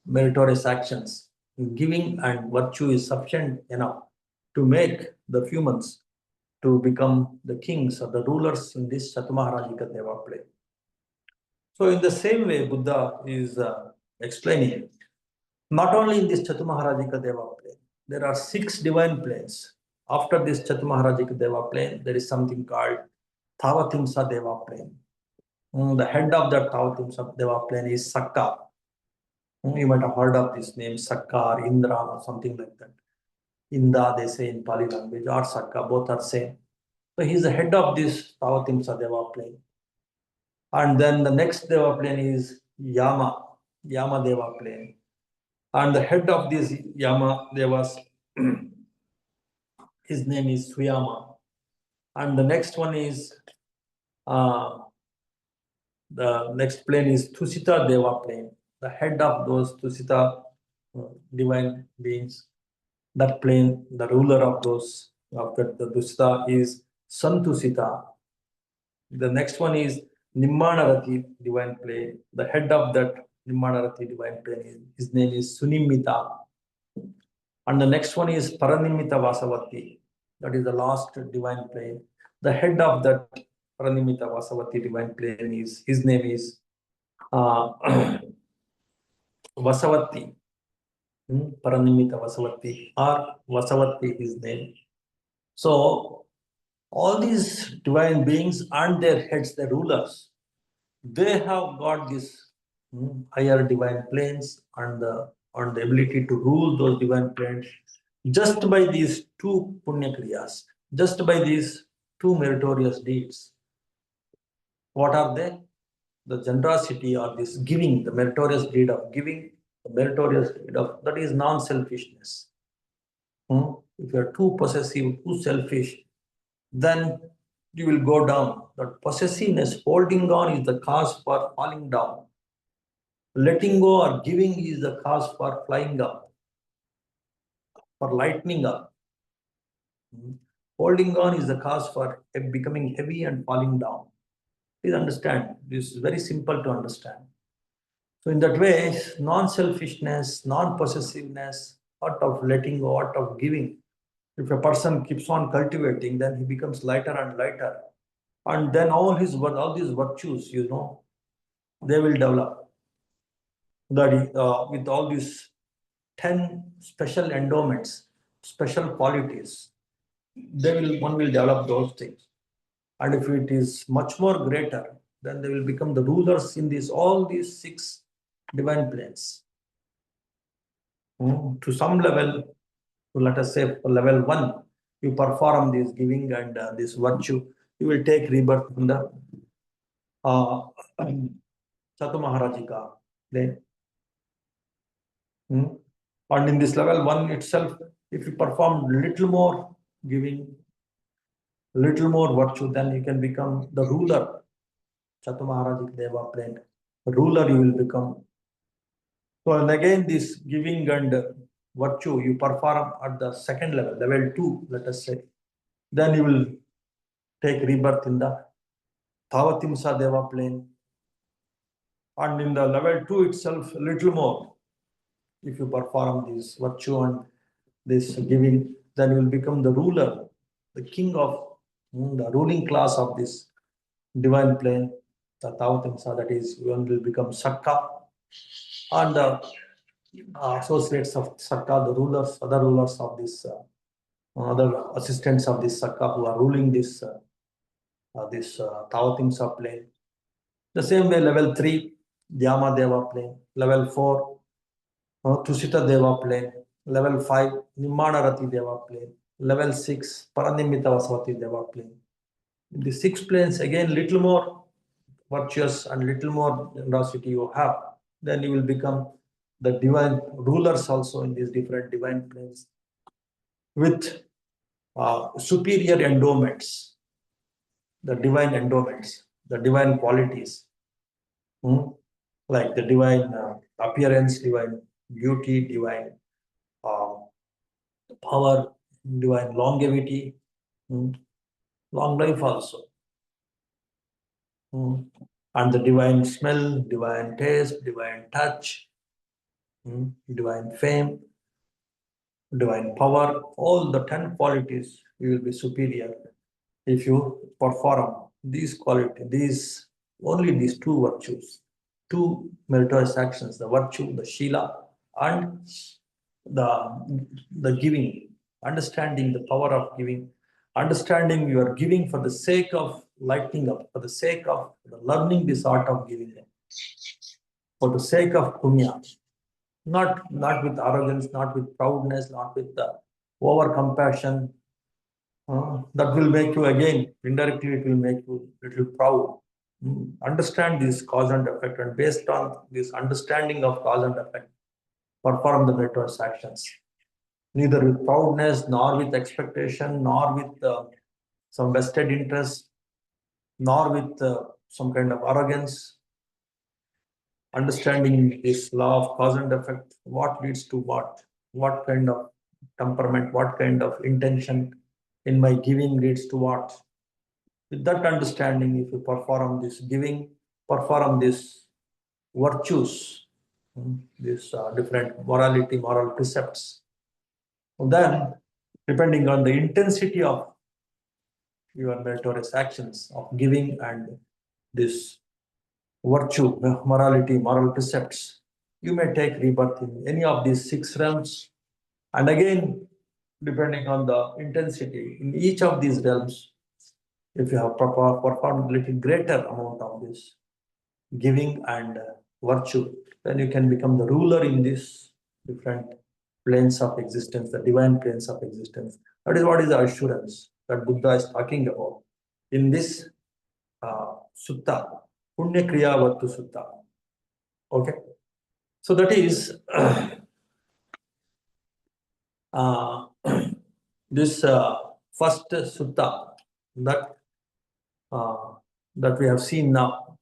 meritorious actions, giving and virtue is sufficient enough to make the humans to become the kings or the rulers in this Chatumaharajika Deva plane. So in the same way, Buddha is explaining, not only in this Chatumaharajika Deva plane, there are 6 divine planes. After this Chatumaharajika Deva plane, there is something called Thavatimsa Deva plane. The head of that Thavatimsa Deva plane is Sakka. You might have heard of this name, Sakka or Indra or something like that. Inda, they say in Pali language, or Sakka, both are same. So he is the head of this Thavatimsa Deva plane. And then the next Deva plane is Yama Deva plane. And the head of this Yama Devas, his name is Suyama. And the next one is, the next plane is Tusita Deva plane. The head of those Tusita divine beings, that plane, the ruler of those, of the Tusita is Santusita. The next one is Nimmanarati divine plane. The head of that Nimmanarati divine plane, his name is Sunimita. And the next one is Paranimita Vasavati. That is the last divine plane. The head of that Paranimita Vasavati divine plane is, his name is Vasavati. Paranimita Vasavati, or Vasavati, his name. So all these divine beings and their heads, the rulers, they have got this higher divine planes and the ability to rule those divine planes just by these 2 Puññakriyas, just by these 2 meritorious deeds. What are they? The generosity or this giving, the meritorious deed of giving, the meritorious deed of, that is non-selfishness. If you are too possessive, too selfish, then you will go down. That possessiveness, holding on, is the cause for falling down. Letting go or giving is the cause for flying up, for lightening up. Holding on is the cause for becoming heavy and falling down. Please understand, this is very simple to understand. So in that way, non-selfishness, non-possessiveness, art of letting go, art of giving, if a person keeps on cultivating, then he becomes lighter and lighter. And then all these virtues, they will develop. That with all these 10 special endowments, special qualities, one will develop those things. And if it is much more greater, then they will become the rulers in all these 6 divine planes. To some level, let us say for level 1, you perform this giving and this virtue, you will take rebirth in the Chatumaharajika plane. And in this level 1 itself, if you perform little more giving, little more virtue, then you can become the ruler, Chatumaharajika Deva plane. The ruler you will become. So, and again, this giving and virtue you perform at the second level, level 2, let us say. Then you will take rebirth in the Thavatimsa Deva plane. And in the level 2 itself, a little more. If you perform this virtue and this giving, then you will become the ruler, the king of the ruling class of this divine plane, the Thavatimsa, that is, one will become Sakka. And the associates of Sakka, the rulers, other rulers of this, other assistants of this Sakka who are ruling this this Tavatimsa plane. The same way, level 3, Dhyama Deva plane. Level 4, Tusita Deva plane. Level 5, Nimmanarati Deva plane. Level 6, Paranimita Vasavati Deva plane. In the 6 planes, again, little more virtuous and little more generosity you have, then you will become the divine rulers also in these different divine planes with superior endowments, the divine qualities, like the divine appearance, divine beauty, divine uh, power, divine longevity, long life also. And the divine smell, divine taste, divine touch, divine fame, divine power, all the 10 qualities, you will be superior if you perform these qualities, only these 2 virtues, 2 meritorious actions, the virtue, the Shila, and the giving, understanding the power of giving, understanding you are giving for the sake of lighting up, for the sake of learning this art of giving, for the sake of punya, not with arrogance, not with proudness, not with the over compassion. That will make you, again, indirectly, it will make you little proud. Understand this cause and effect, and based on this understanding of cause and effect, perform the meritorious actions. Neither with proudness, nor with expectation, nor with some vested interest, nor with some kind of arrogance. Understanding this law of cause and effect, what leads to what kind of temperament, what kind of intention in my giving leads to what. With that understanding, if you perform this giving, perform these virtues, these different moral precepts, then depending on the intensity of your meritorious actions of giving and this virtue, morality, moral precepts, you may take rebirth in any of these 6 realms. And again, depending on the intensity in each of these realms, if you have performed a little greater amount of this giving and virtue, then you can become the ruler in these different planes of existence, the divine planes of existence. That is what is the assurance that Buddha is talking about in this sutta, Puññakiriyavatthu Sutta. Okay, so that is this first sutta that we have seen now,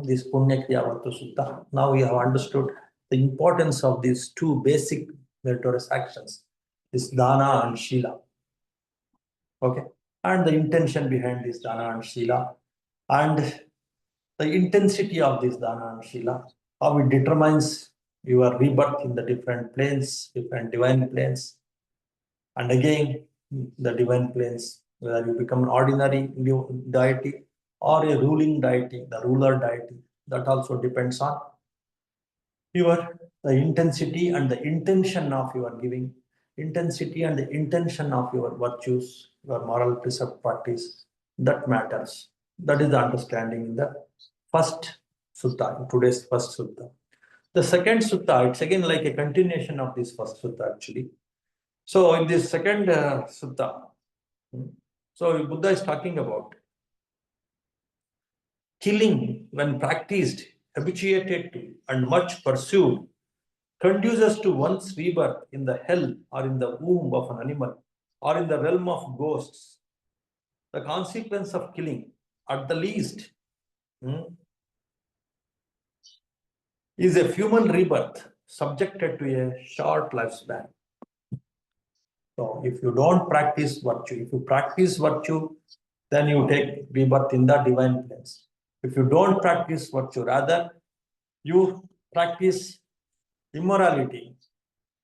this Puññakiriyavatthu Sutta. Now we have understood the importance of these 2 basic meritorious actions, this dana and shila. Okay, and the intention behind this dana and shila, and the intensity of this dana and shila, how it determines your rebirth in the different planes, different divine planes. And again, the divine planes, whether you become an ordinary deity or a ruling deity, the ruler deity, that also depends on the intensity and the intention of your giving, intensity and the intention of your virtues, your moral precept practice, that matters. That is the understanding in the first sutta, in today's first sutta. The second sutta, it's again like a continuation of this first sutta actually. So in this second sutta, so Buddha is talking about killing when practiced, habituated to, and much pursued, conduces to one's rebirth in the hell or in the womb of an animal or in the realm of ghosts. The consequence of killing, at the least, is a human rebirth subjected to a short lifespan. So if you don't practice virtue, if you practice virtue, then you take rebirth in the divine planes. If you don't practice virtue, rather you practice immorality,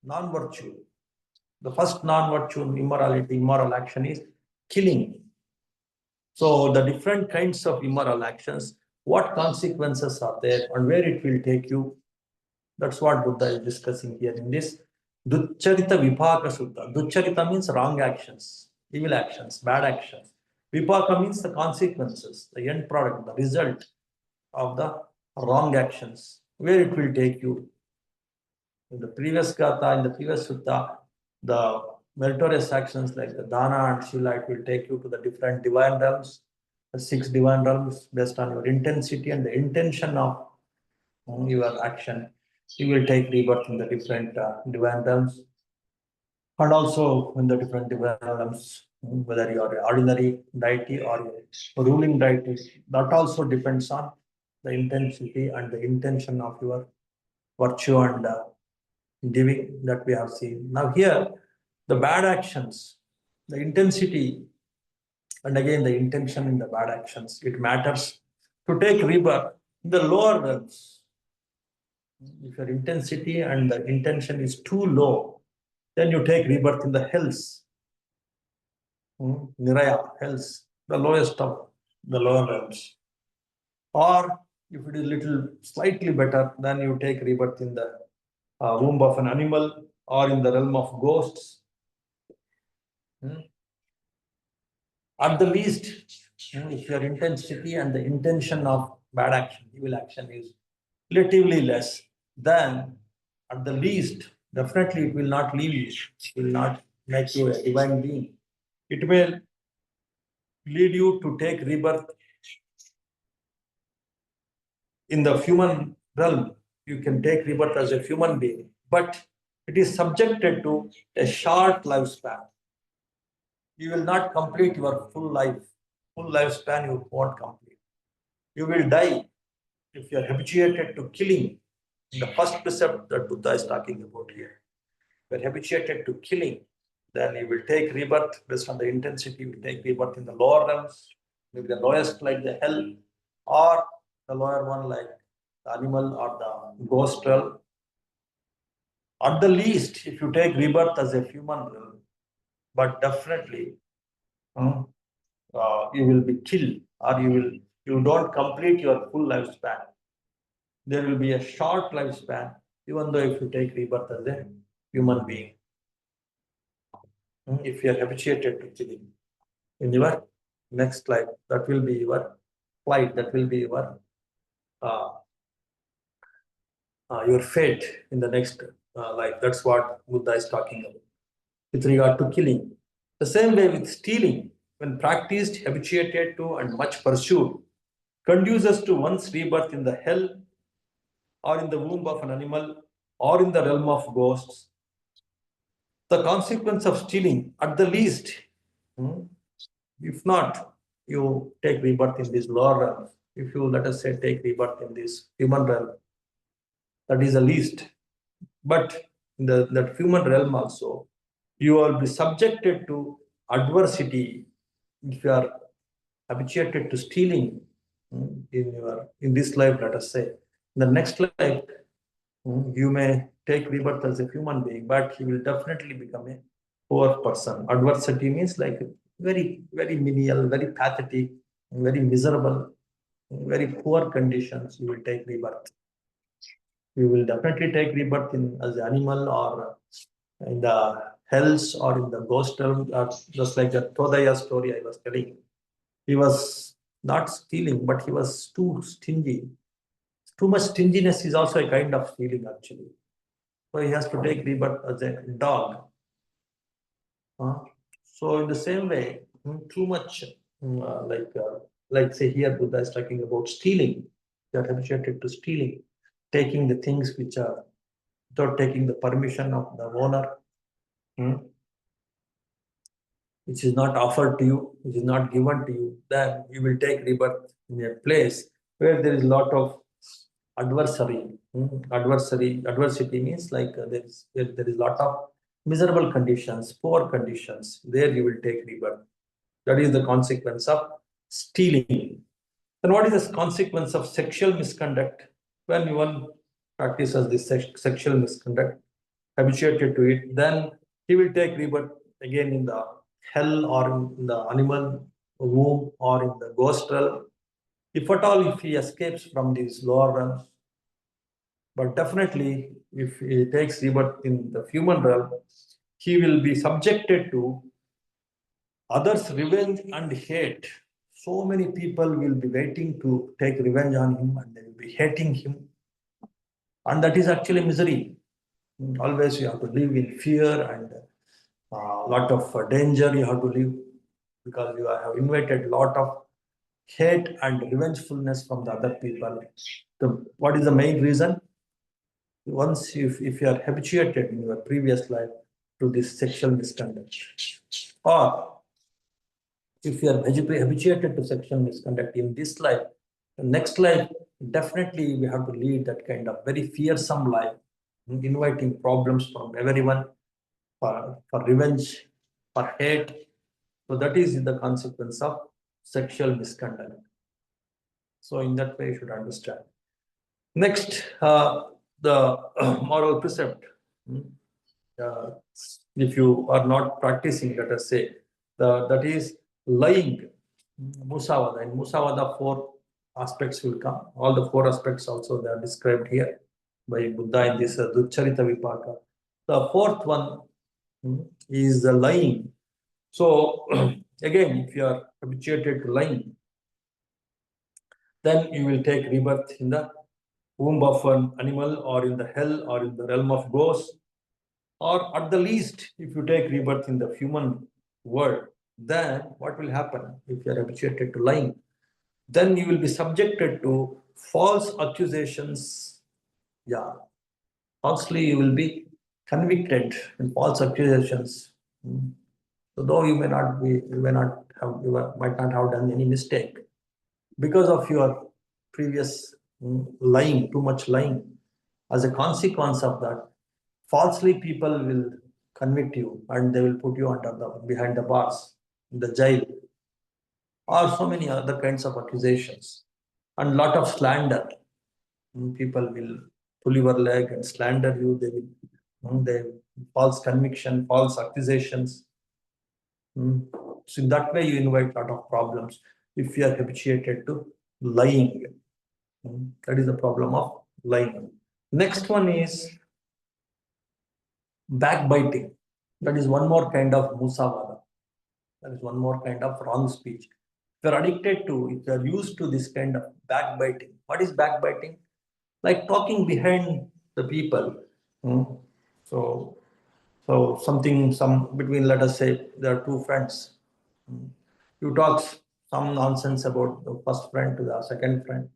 non-virtue. The first non-virtue, immorality, immoral action is killing. So the different kinds of immoral actions, what consequences are there and where it will take you, that's what Buddha is discussing here in this Duccaritavipāka Sutta. Duccharita means wrong actions, evil actions, bad actions. Vipaka means the consequences, the end product, the result of the wrong actions, where it will take you. In the previous Gatha, in the previous Sutta, the meritorious actions like the Dana and Shila, it will take you to the different divine realms, the 6 divine realms based on your intensity and the intention of your action. You will take rebirth in the different divine realms. And also in the different divine realms, whether you are an ordinary deity or a ruling deity, that also depends on the intensity and the intention of your virtue and giving that we have seen. Now here, the bad actions, the intensity, and again the intention in the bad actions, it matters to take rebirth in the lower realms. If your intensity and the intention is too low, then you take rebirth in the hells. Niraya, hells, the lowest of the lower realms. Or if it is little slightly better, then you take rebirth in the womb of an animal or in the realm of ghosts. At the least, if your intensity and the intention of bad action, evil action is relatively less, then at the least, definitely it will not leave you, it will not make you a divine being. It will lead you to take rebirth in the human realm. You can take rebirth as a human being, but it is subjected to a short lifespan. You will not complete your full life. Full lifespan you won't complete. You will die if you are habituated to killing. In the first precept that Buddha is talking about here, if you are habituated to killing, then you will take rebirth based on the intensity. You will take rebirth in the lower realms, maybe the lowest like the hell, or the lower one like the animal or the ghost realm. At the least, if you take rebirth as a human realm, but definitely you will be killed, or you don't complete your full lifespan. There will be a short lifespan, even though if you take rebirth as a human being. If you are habituated to killing. In your next life, that will be your flight, that will be your fate in the next life. That's what Buddha is talking about with regard to killing. The same way with stealing, when practiced, habituated to, and much pursued, conduces to one's rebirth in the hell or in the womb of an animal or in the realm of ghosts. The consequence of stealing, at the least, if not, you take rebirth in this lower realm. If you, let us say, take rebirth in this human realm, that is the least. But in that human realm also, you will be subjected to adversity if you are habituated to stealing in this life, let us say. In the next life, you may take rebirth as a human being, but you will definitely become a poor person. Adversity means like very, very menial, very pathetic, very miserable, very poor conditions. You will take rebirth. You will definitely take rebirth in as an animal or in the hells or in the ghost realm, just like the Todaya story I was telling. He was not stealing, but he was too stingy. Too much stinginess is also a kind of stealing, actually. So he has to take rebirth as a dog. So in the same way, too much, like say here Buddha is talking about stealing. They are habituated to stealing, taking the things which are without taking the permission of the owner, which is not offered to you, which is not given to you. Then you will take rebirth in a place where there is a lot of adversary. Adversity means like there is a lot of miserable conditions, poor conditions. There you will take rebirth. That is the consequence of stealing. Then what is the consequence of sexual misconduct? When one practices this sexual misconduct, habituated to it, then he will take rebirth again in the hell or in the animal womb or in the ghost realm. If at all, if he escapes from these lower realms, but definitely, if he takes rebirth in the human realm, he will be subjected to others' revenge and hate. So many people will be waiting to take revenge on him and they will be hating him. And that is actually misery. Always you have to live in fear and a lot of danger you have to live because you have invited a lot of hate and revengefulness from the other people. What is the main reason? Once if you are habituated in your previous life to this sexual misconduct, or if you are habituated to sexual misconduct in this life, the next life, definitely we have to lead that kind of very fearsome life, inviting problems from everyone for revenge, for hate. So that is the consequence of sexual misconduct. So in that way, you should understand. Next, the moral precept. If you are not practicing, let us say, that is lying, musavada. In musavada, 4 aspects will come. All the 4 aspects also they are described here by Buddha in this Duccaritavipāka. The 4th one is the lying. So again, if you are habituated to lying, then you will take rebirth in the womb of an animal or in the hell or in the realm of ghosts, or at the least, if you take rebirth in the human world, then what will happen if you are habituated to lying? Then you will be subjected to false accusations. Yeah, falsely you will be convicted in false accusations. So though you may not be, you may not have, might not have done any mistake because of your previous lying, too much lying. As a consequence of that, falsely people will convict you and they will put you under behind the bars in the jail, or so many other kinds of accusations and lot of slander. People will pull your leg and slander you. They will they false conviction, false accusations. So in that way you invite a lot of problems if you are habituated to lying. That is the problem of lying. Next one is backbiting. That is one more kind of musavada. That is one more kind of wrong speech. If you are addicted to, if you are used to this kind of backbiting, what is backbiting? Like talking behind the people. So, some between, let us say, there are 2 friends. You talk some nonsense about the first friend to the second friend,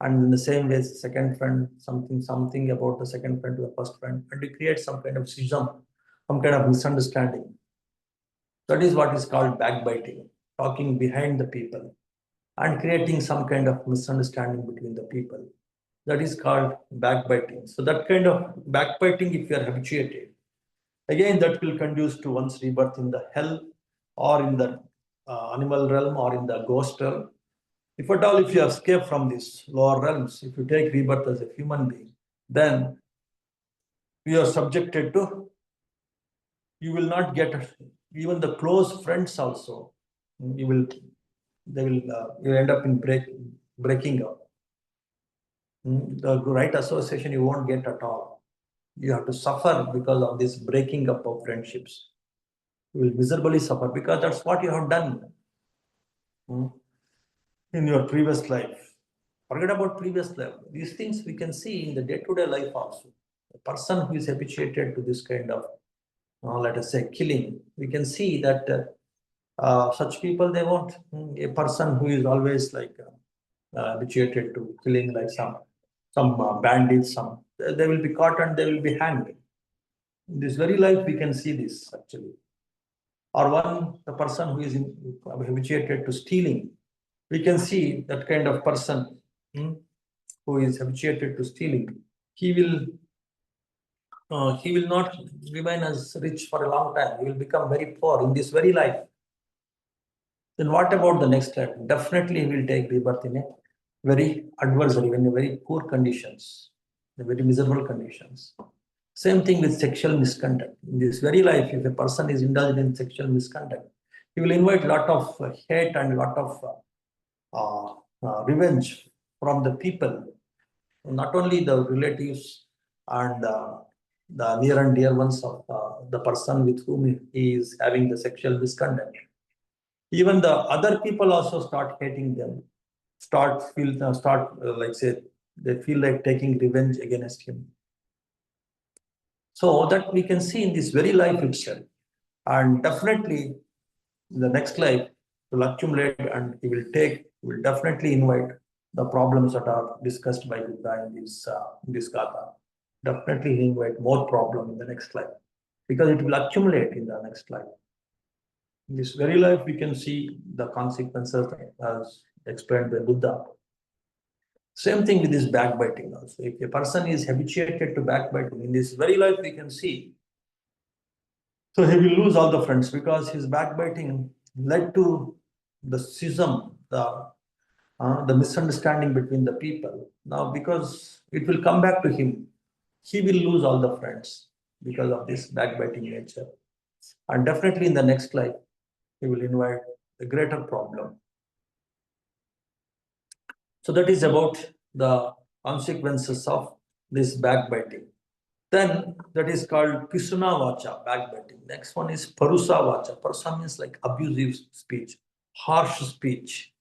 and in the same way, second friend something about the second friend to the first friend, and you create some kind of schism, some kind of misunderstanding. That is what is called backbiting, talking behind the people and creating some kind of misunderstanding between the people. That is called backbiting. So that kind of backbiting, if you are habituated, again that will conduce to one's rebirth in the hell or in the animal realm or in the ghost realm. If at all, if you escape from these lower realms, if you take rebirth as a human being, then you are subjected to, you will not get even the close friends also. You will, they will, you end up in breaking up. The right association you won't get at all. You have to suffer because of this breaking up of friendships. You will miserably suffer because that's what you have done in your previous life. Forget about previous life. These things we can see in the day-to-day life also. A person who is habituated to this kind of, let us say, killing, we can see that such people, they won't. A person who is always like habituated to killing, like some bandits, they will be caught and they will be hanged. In this very life, we can see this actually. Or the person who is habituated to stealing, we can see that kind of person who is habituated to stealing. He will not remain as rich for a long time. He will become very poor in this very life. Then what about the next life? Definitely he will take rebirth in a very adversary, in very poor conditions, in very miserable conditions. Same thing with sexual misconduct. In this very life, if a person is indulged in sexual misconduct, he will invite a lot of hate and a lot of revenge from the people, not only the relatives and the near and dear ones of the person with whom he is having the sexual misconduct. Even the other people also start hating them, like say, they feel like taking revenge against him. So that we can see in this very life itself. And definitely in the next life will accumulate, and he will definitely invite the problems that are discussed by Buddha in this Gatha. Definitely he'll invite more problem in the next life, because it will accumulate in the next life. In this very life, we can see the consequences as explained by Buddha. Same thing with this backbiting also. If a person is habituated to backbiting, in this very life we can see, so he will lose all the friends, because his backbiting led to the schism, the misunderstanding between the people. Now, because it will come back to him, he will lose all the friends because of this backbiting nature. And definitely in the next life, he will invite a greater problem. So that is about the consequences of this backbiting. Then that is called Pisuna Vacha, backbiting. Next one is Parusa Vacha. Parusa means like abusive speech, harsh speech.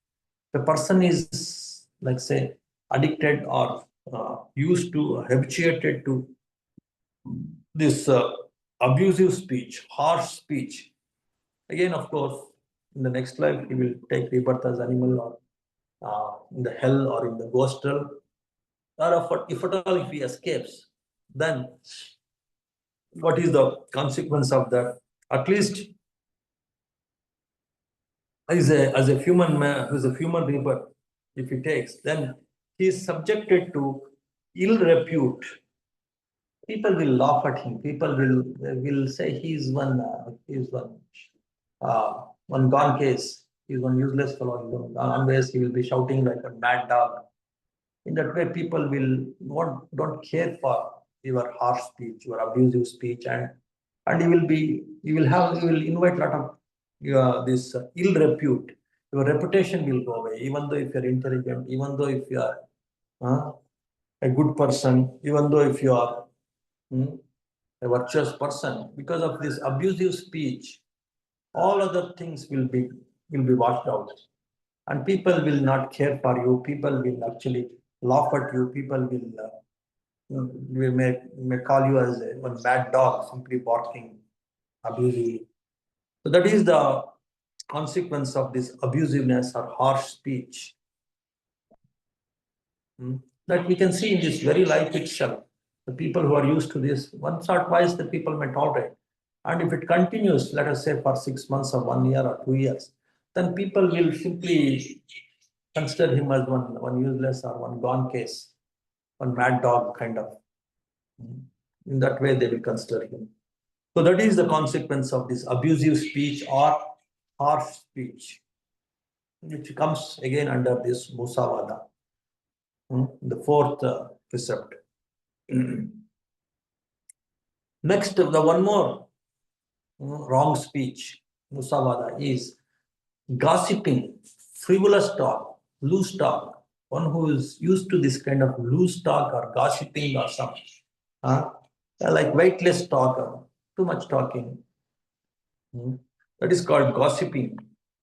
The person is, like say, addicted or used to, habituated to this abusive speech, harsh speech. Again, of course, in the next life, he will take rebirth as animal, or in the hell or in the ghost realm. Or if at all, if he escapes, then what is the consequence of that? At least as a human man, who is a human rebirth, if he takes, then he is subjected to ill repute. People will laugh at him. People will say he is one gone case. He is one useless fellow. Always he will be shouting like a mad dog. In that way, people will don't care for your harsh speech, your abusive speech, and you will invite a lot of this ill repute. Your reputation will go away, even though if you're intelligent, even though if you are a good person, even though if you are a virtuous person. Because of this abusive speech, all other things will be washed out, and people will not care for you. People will actually laugh at you. People may call you as one bad dog, simply barking abusively. So that is the consequence of this abusiveness or harsh speech. That we can see in this very life itself. The people who are used to this, once or twice the people may tolerate. And if it continues, let us say for 6 months or 1 year or 2 years, then people will simply consider him as one useless or one gone case, one mad dog kind of. In that way, they will consider him. So that is the consequence of this abusive speech or harsh speech, which comes again under this Musavada, the fourth precept. Next, the one more wrong speech, Musavada, is gossiping, frivolous talk, loose talk. One who is used to this kind of loose talk or gossiping or something, like weightless talk or too much talking. That is called gossiping.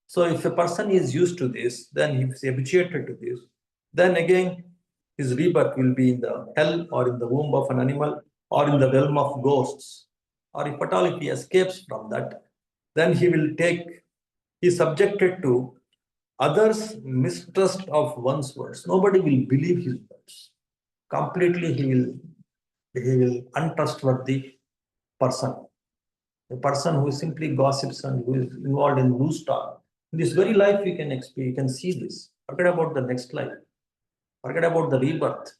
So if a person is used to this, then he is habituated to this, then again his rebirth will be in the hell or in the womb of an animal or in the realm of ghosts. Or if at all if he escapes from that, then he is subjected to others' mistrust of one's words. Nobody will believe his words. Completely he will untrustworthy person. A person who simply gossips and who is involved in loose talk. In this very life, you can see this. Forget about the next life. Forget about the rebirth.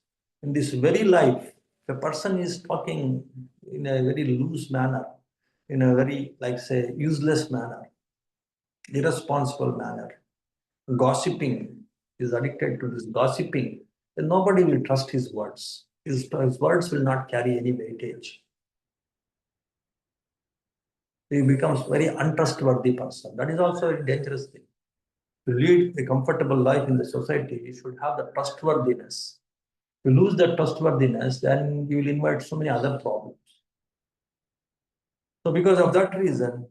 In this very life, if a person is talking in a very loose manner, in a very, like say, useless manner, irresponsible manner, gossiping, is addicted to this gossiping, then nobody will trust his words. His words will not carry any weightage. He becomes very untrustworthy person. That is also a dangerous thing. To lead a comfortable life in the society, you should have the trustworthiness. If you lose that trustworthiness, then you will invite so many other problems. So because of that reason,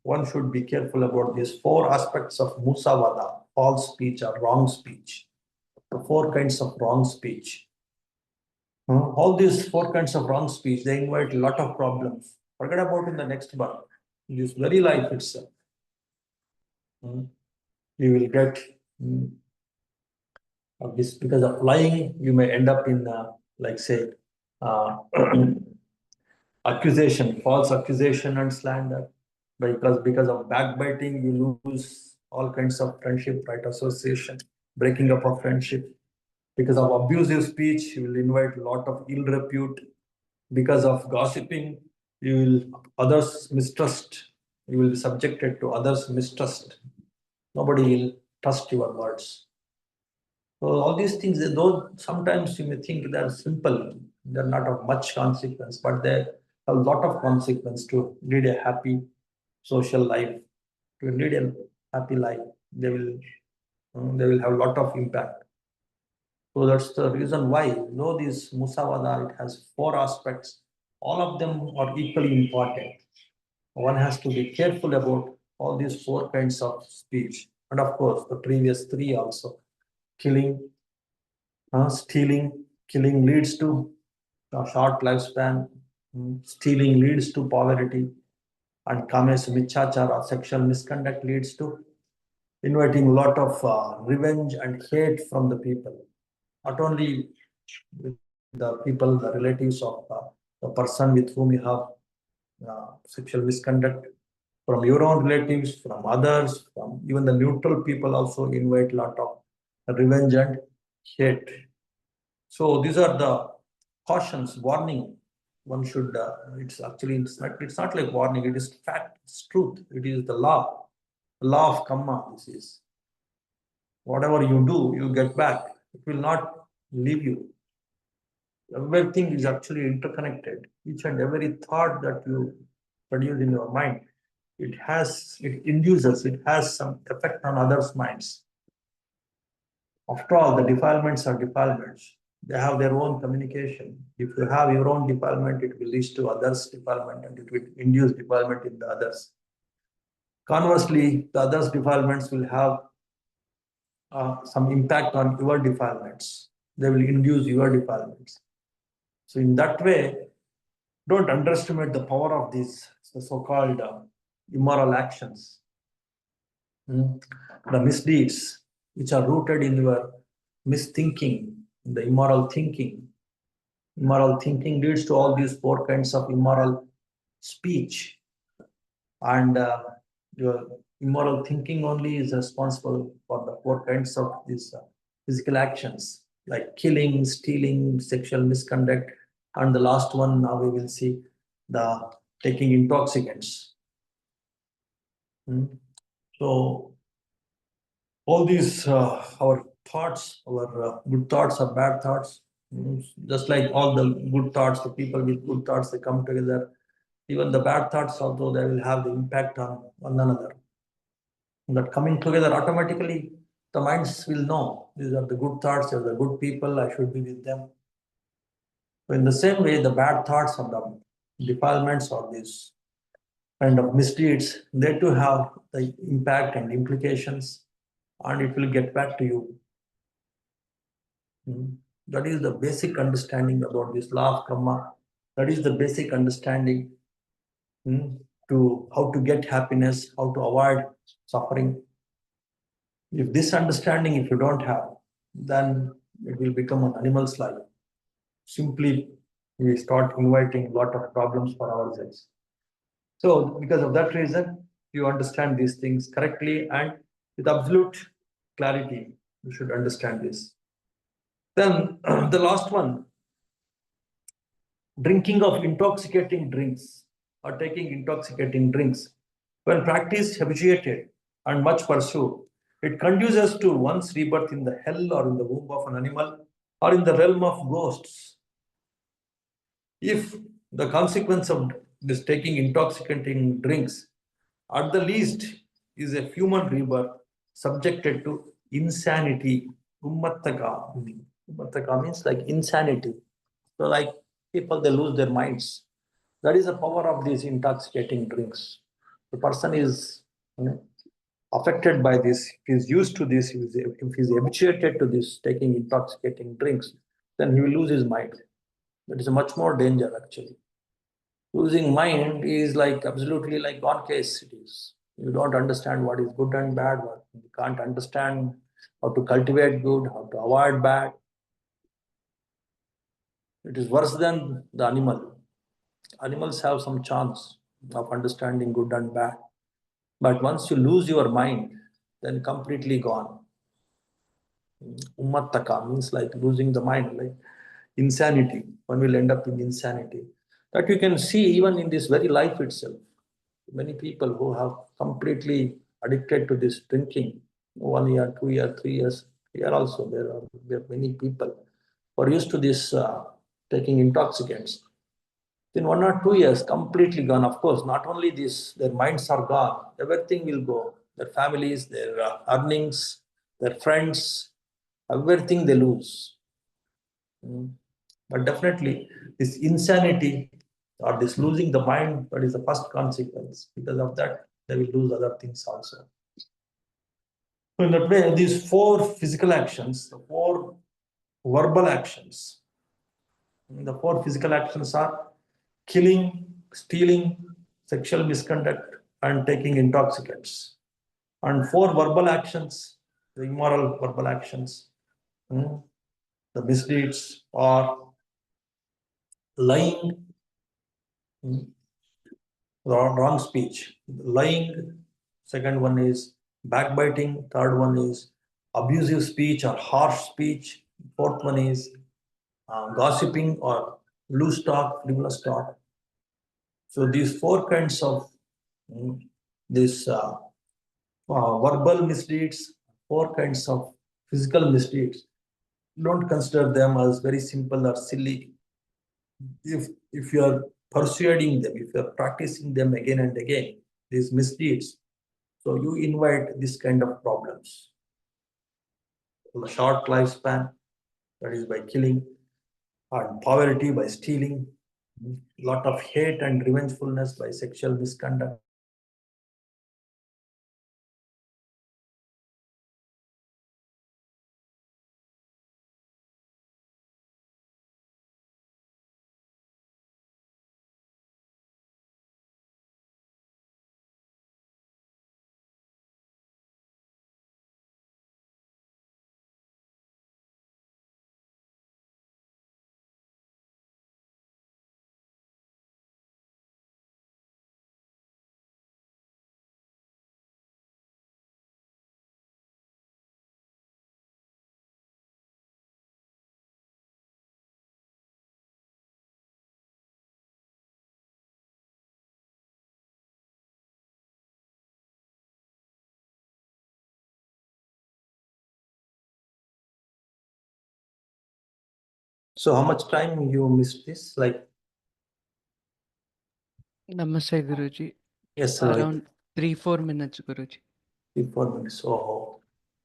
One should be careful about these 4 aspects of musavada, false speech or wrong speech. The 4 kinds of wrong speech. All these 4 kinds of wrong speech, they invite a lot of problems. Forget about in the next birth. In this very life itself. You will get this because of lying, you may end up in like say accusation, false accusation and slander. Because of backbiting, you lose all kinds of friendship, right? Association, breaking up of friendship. Because of abusive speech, you will invite a lot of ill repute. Because of gossiping, you will others mistrust. You will be subjected to others mistrust. Nobody will trust your words. So all these things, though sometimes you may think they're simple, they're not of much consequence, but they have a lot of consequence to lead a happy social life, to lead a happy life. They will have a lot of impact. So that's the reason why, though this Musavada, it has 4 aspects, all of them are equally important. One has to be careful about all these 4 kinds of speech. And of course, the previous 3 also. Killing, stealing, killing leads to a short lifespan. Stealing leads to poverty. And kames michachara, sexual misconduct, leads to inviting a lot of revenge and hate from the people. Not only the people, the relatives of the person with whom you have sexual misconduct, from your own relatives, from others, from even the neutral people also invite a lot of revenge and hate. So these are the cautions, warning. One should. It's actually it's not like warning. It is fact. It's truth. It is the law of karma. This is whatever you do, you get back. It will not leave you. Everything is actually interconnected. Each and every thought that you produce in your mind, it induces, it has some effect on others' minds. After all, the defilements are defilements. They have their own communication. If you have your own defilement, it will lead to others' defilement and it will induce defilement in the others. Conversely, the others' defilements will have some impact on your defilements. They will induce your defilements. So in that way, don't underestimate the power of these so-called immoral actions. The misdeeds which are rooted in your misthinking, in the immoral thinking. Immoral thinking leads to all these 4 kinds of immoral speech. And your immoral thinking only is responsible for the 4 kinds of these physical actions like killing, stealing, sexual misconduct, and the last one now we will see the taking intoxicants. So all these our thoughts, our good thoughts or bad thoughts, just like all the good thoughts, the people with good thoughts, they come together. Even the bad thoughts also, they will have the impact on one another. That coming together automatically, the minds will know these are the good thoughts, these are the good people, I should be with them. So in the same way, the bad thoughts or the defilements or these kind of misdeeds, they too have the impact and implications, and it will get back to you. That is the basic understanding about this law of karma. That is the basic understanding to how to get happiness, how to avoid suffering. If this understanding, if you don't have, then it will become an animal's life. Simply, we start inviting a lot of problems for ourselves. So, because of that reason, you understand these things correctly and with absolute clarity, you should understand this. Then the last one, drinking of intoxicating drinks or taking intoxicating drinks. When practiced, habituated, and much pursued, it conduces to one's rebirth in the hell or in the womb of an animal or in the realm of ghosts. If the consequence of this taking intoxicating drinks, at the least, is a human rebirth subjected to insanity, ummattaka. Ummattaka means like insanity. So like people, they lose their minds. That is the power of these intoxicating drinks. the person is affected by this, if he's used to this, if he's habituated to this, taking intoxicating drinks, then he will lose his mind. That is a much more danger actually. Losing mind is like absolutely like gone case it is. You don't understand what is good and bad, you can't understand how to cultivate good, how to avoid bad. It is worse than the animal. Animals have some chance of understanding good and bad. But once you lose your mind, then completely gone. Ummattaka means like losing the mind, like insanity. One will end up in insanity. That you can see even in this very life itself. Many people who have completely addicted to this drinking, 1 year, 2 years, 3 years, here also there are many people who are used to this taking intoxicants. In 1 or 2 years, completely gone. Of course, not only this, their minds are gone, everything will go. Their families, their earnings, their friends, everything they lose. But definitely, this insanity or this losing the mind, that is the first consequence. Because of that, they will lose other things also. So in that way, these 4 physical actions, the 4 verbal actions, the 4 physical actions are killing, stealing, sexual misconduct, and taking intoxicants. And 4 verbal actions, the immoral verbal actions, the misdeeds are lying, wrong speech, lying. Second one is backbiting. Third one is abusive speech or harsh speech. Fourth one is gossiping or loose talk, frivolous talk. So these 4 kinds of this verbal misdeeds, 4 kinds of physical misdeeds. Don't consider them as very simple or silly. If you are persuading them, if you are practicing them again and again, these misdeeds, so you invite this kind of problems. A short lifespan, that is by killing, and poverty by stealing, lot of hate and revengefulness by sexual misconduct. So how much time you missed this? Like, Namaste, Guruji. yes, like Around 3-4 minutes, Guruji. 3-4 minutes. So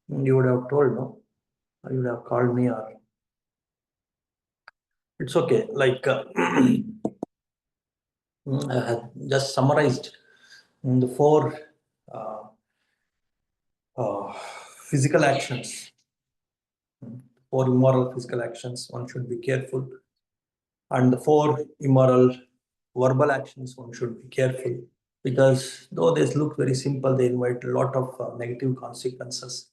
you would have told, no? Or you would have called me, or it's okay. Like I have just summarized the 4 uh, physical actions, 4 immoral physical actions. One should be careful, and the 4 immoral verbal actions. One should be careful, because though they look very simple, they invite a lot of negative consequences.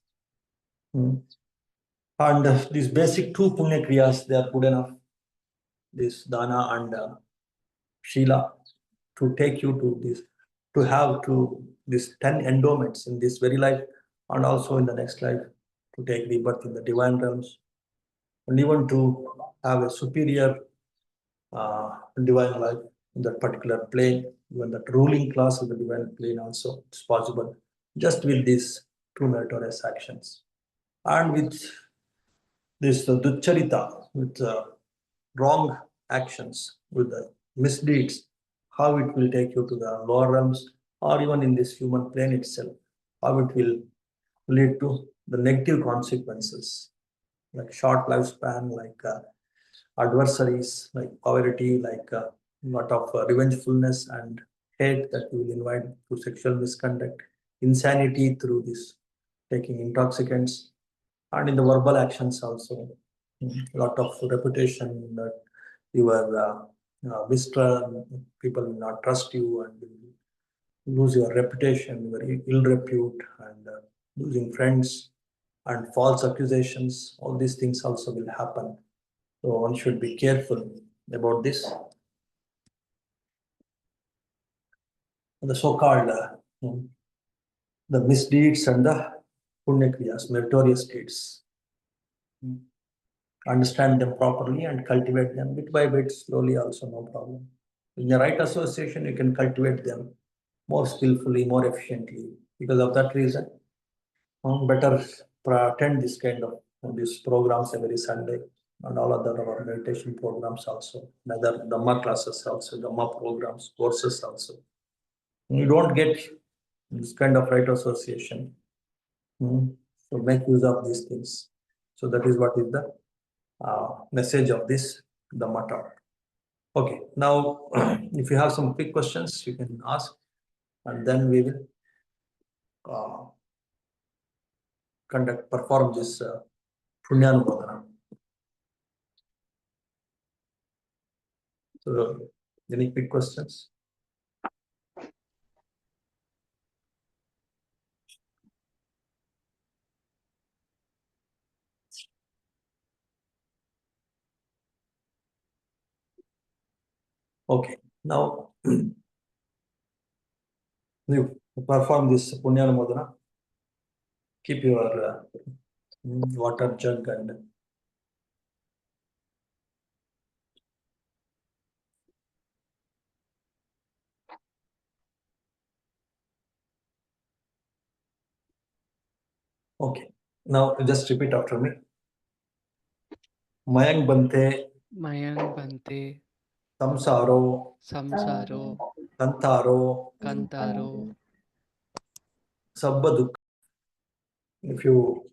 And these basic 2 punya kriyas, they are good enough. This dana and shila, to take you to this, to have to this 10 endowments in this very life, and also in the next life, to take rebirth in the divine realms, and even to have a superior divine life in that particular plane, even that ruling class of the divine plane also it's possible, just with these 2 meritorious actions. And with this duccharita, with wrong actions, with the misdeeds, how it will take you to the lower realms, or even in this human plane itself, how it will lead to the negative consequences, like short lifespan, like adversaries, like poverty, like lot of revengefulness and hate that you will invite through sexual misconduct, insanity through this taking intoxicants, and in the verbal actions also. A lot of reputation that you are people will not trust you and will lose your reputation, your ill repute, and losing friends and false accusations. All these things also will happen. So one should be careful about this. The so-called the misdeeds and the Puññakriyas, meritorious deeds. Understand them properly and cultivate them bit by bit, slowly also, no problem. In the right association, you can cultivate them more skillfully, more efficiently. Because of that reason, better attend this kind of these programs every Sunday and all other our meditation programs also, other Dhamma classes also, Dhamma programs, courses also. You don't get this kind of right association. So make use of these things. So that is what is the message of this Dhamma talk. Okay, now if you have some quick questions, you can ask, and then we will perform this Puññanumodana. So, any quick questions? Okay, now you perform this Puññanumodana. Keep your water jug and okay. Now just repeat after me. Mayang Bante Mayang Bante Samsaro Samsaro Kantaro Kantaro. Sabba Dukkha. If you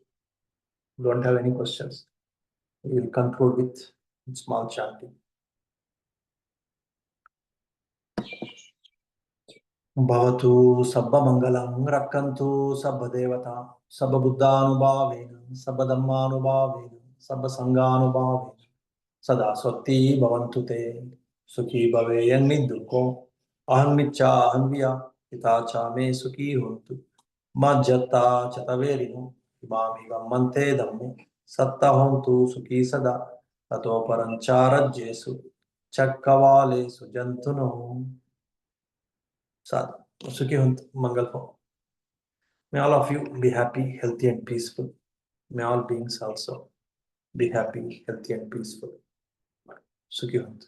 don't have any questions, we will conclude with small chanting. Bhavatu sabba mangalam rakkantu sabba devata sabba buddhanubhavena sabba dhammanubhavena sabba sanghanubhavena sada swati bhavantu te sukhi bhaveyan niddukho aham nicha aham viya hitacha me sukhi hontu majjata chataverino imami vammante dhammo satta hontu sukhi sada tato parancarajyesu chakkavalesu jantuno. Sadhu. Sukhi Hontu, Mangal Ho. May all of you be happy, healthy, and peaceful. May all beings also be happy, healthy, and peaceful. Sukhi Hontu.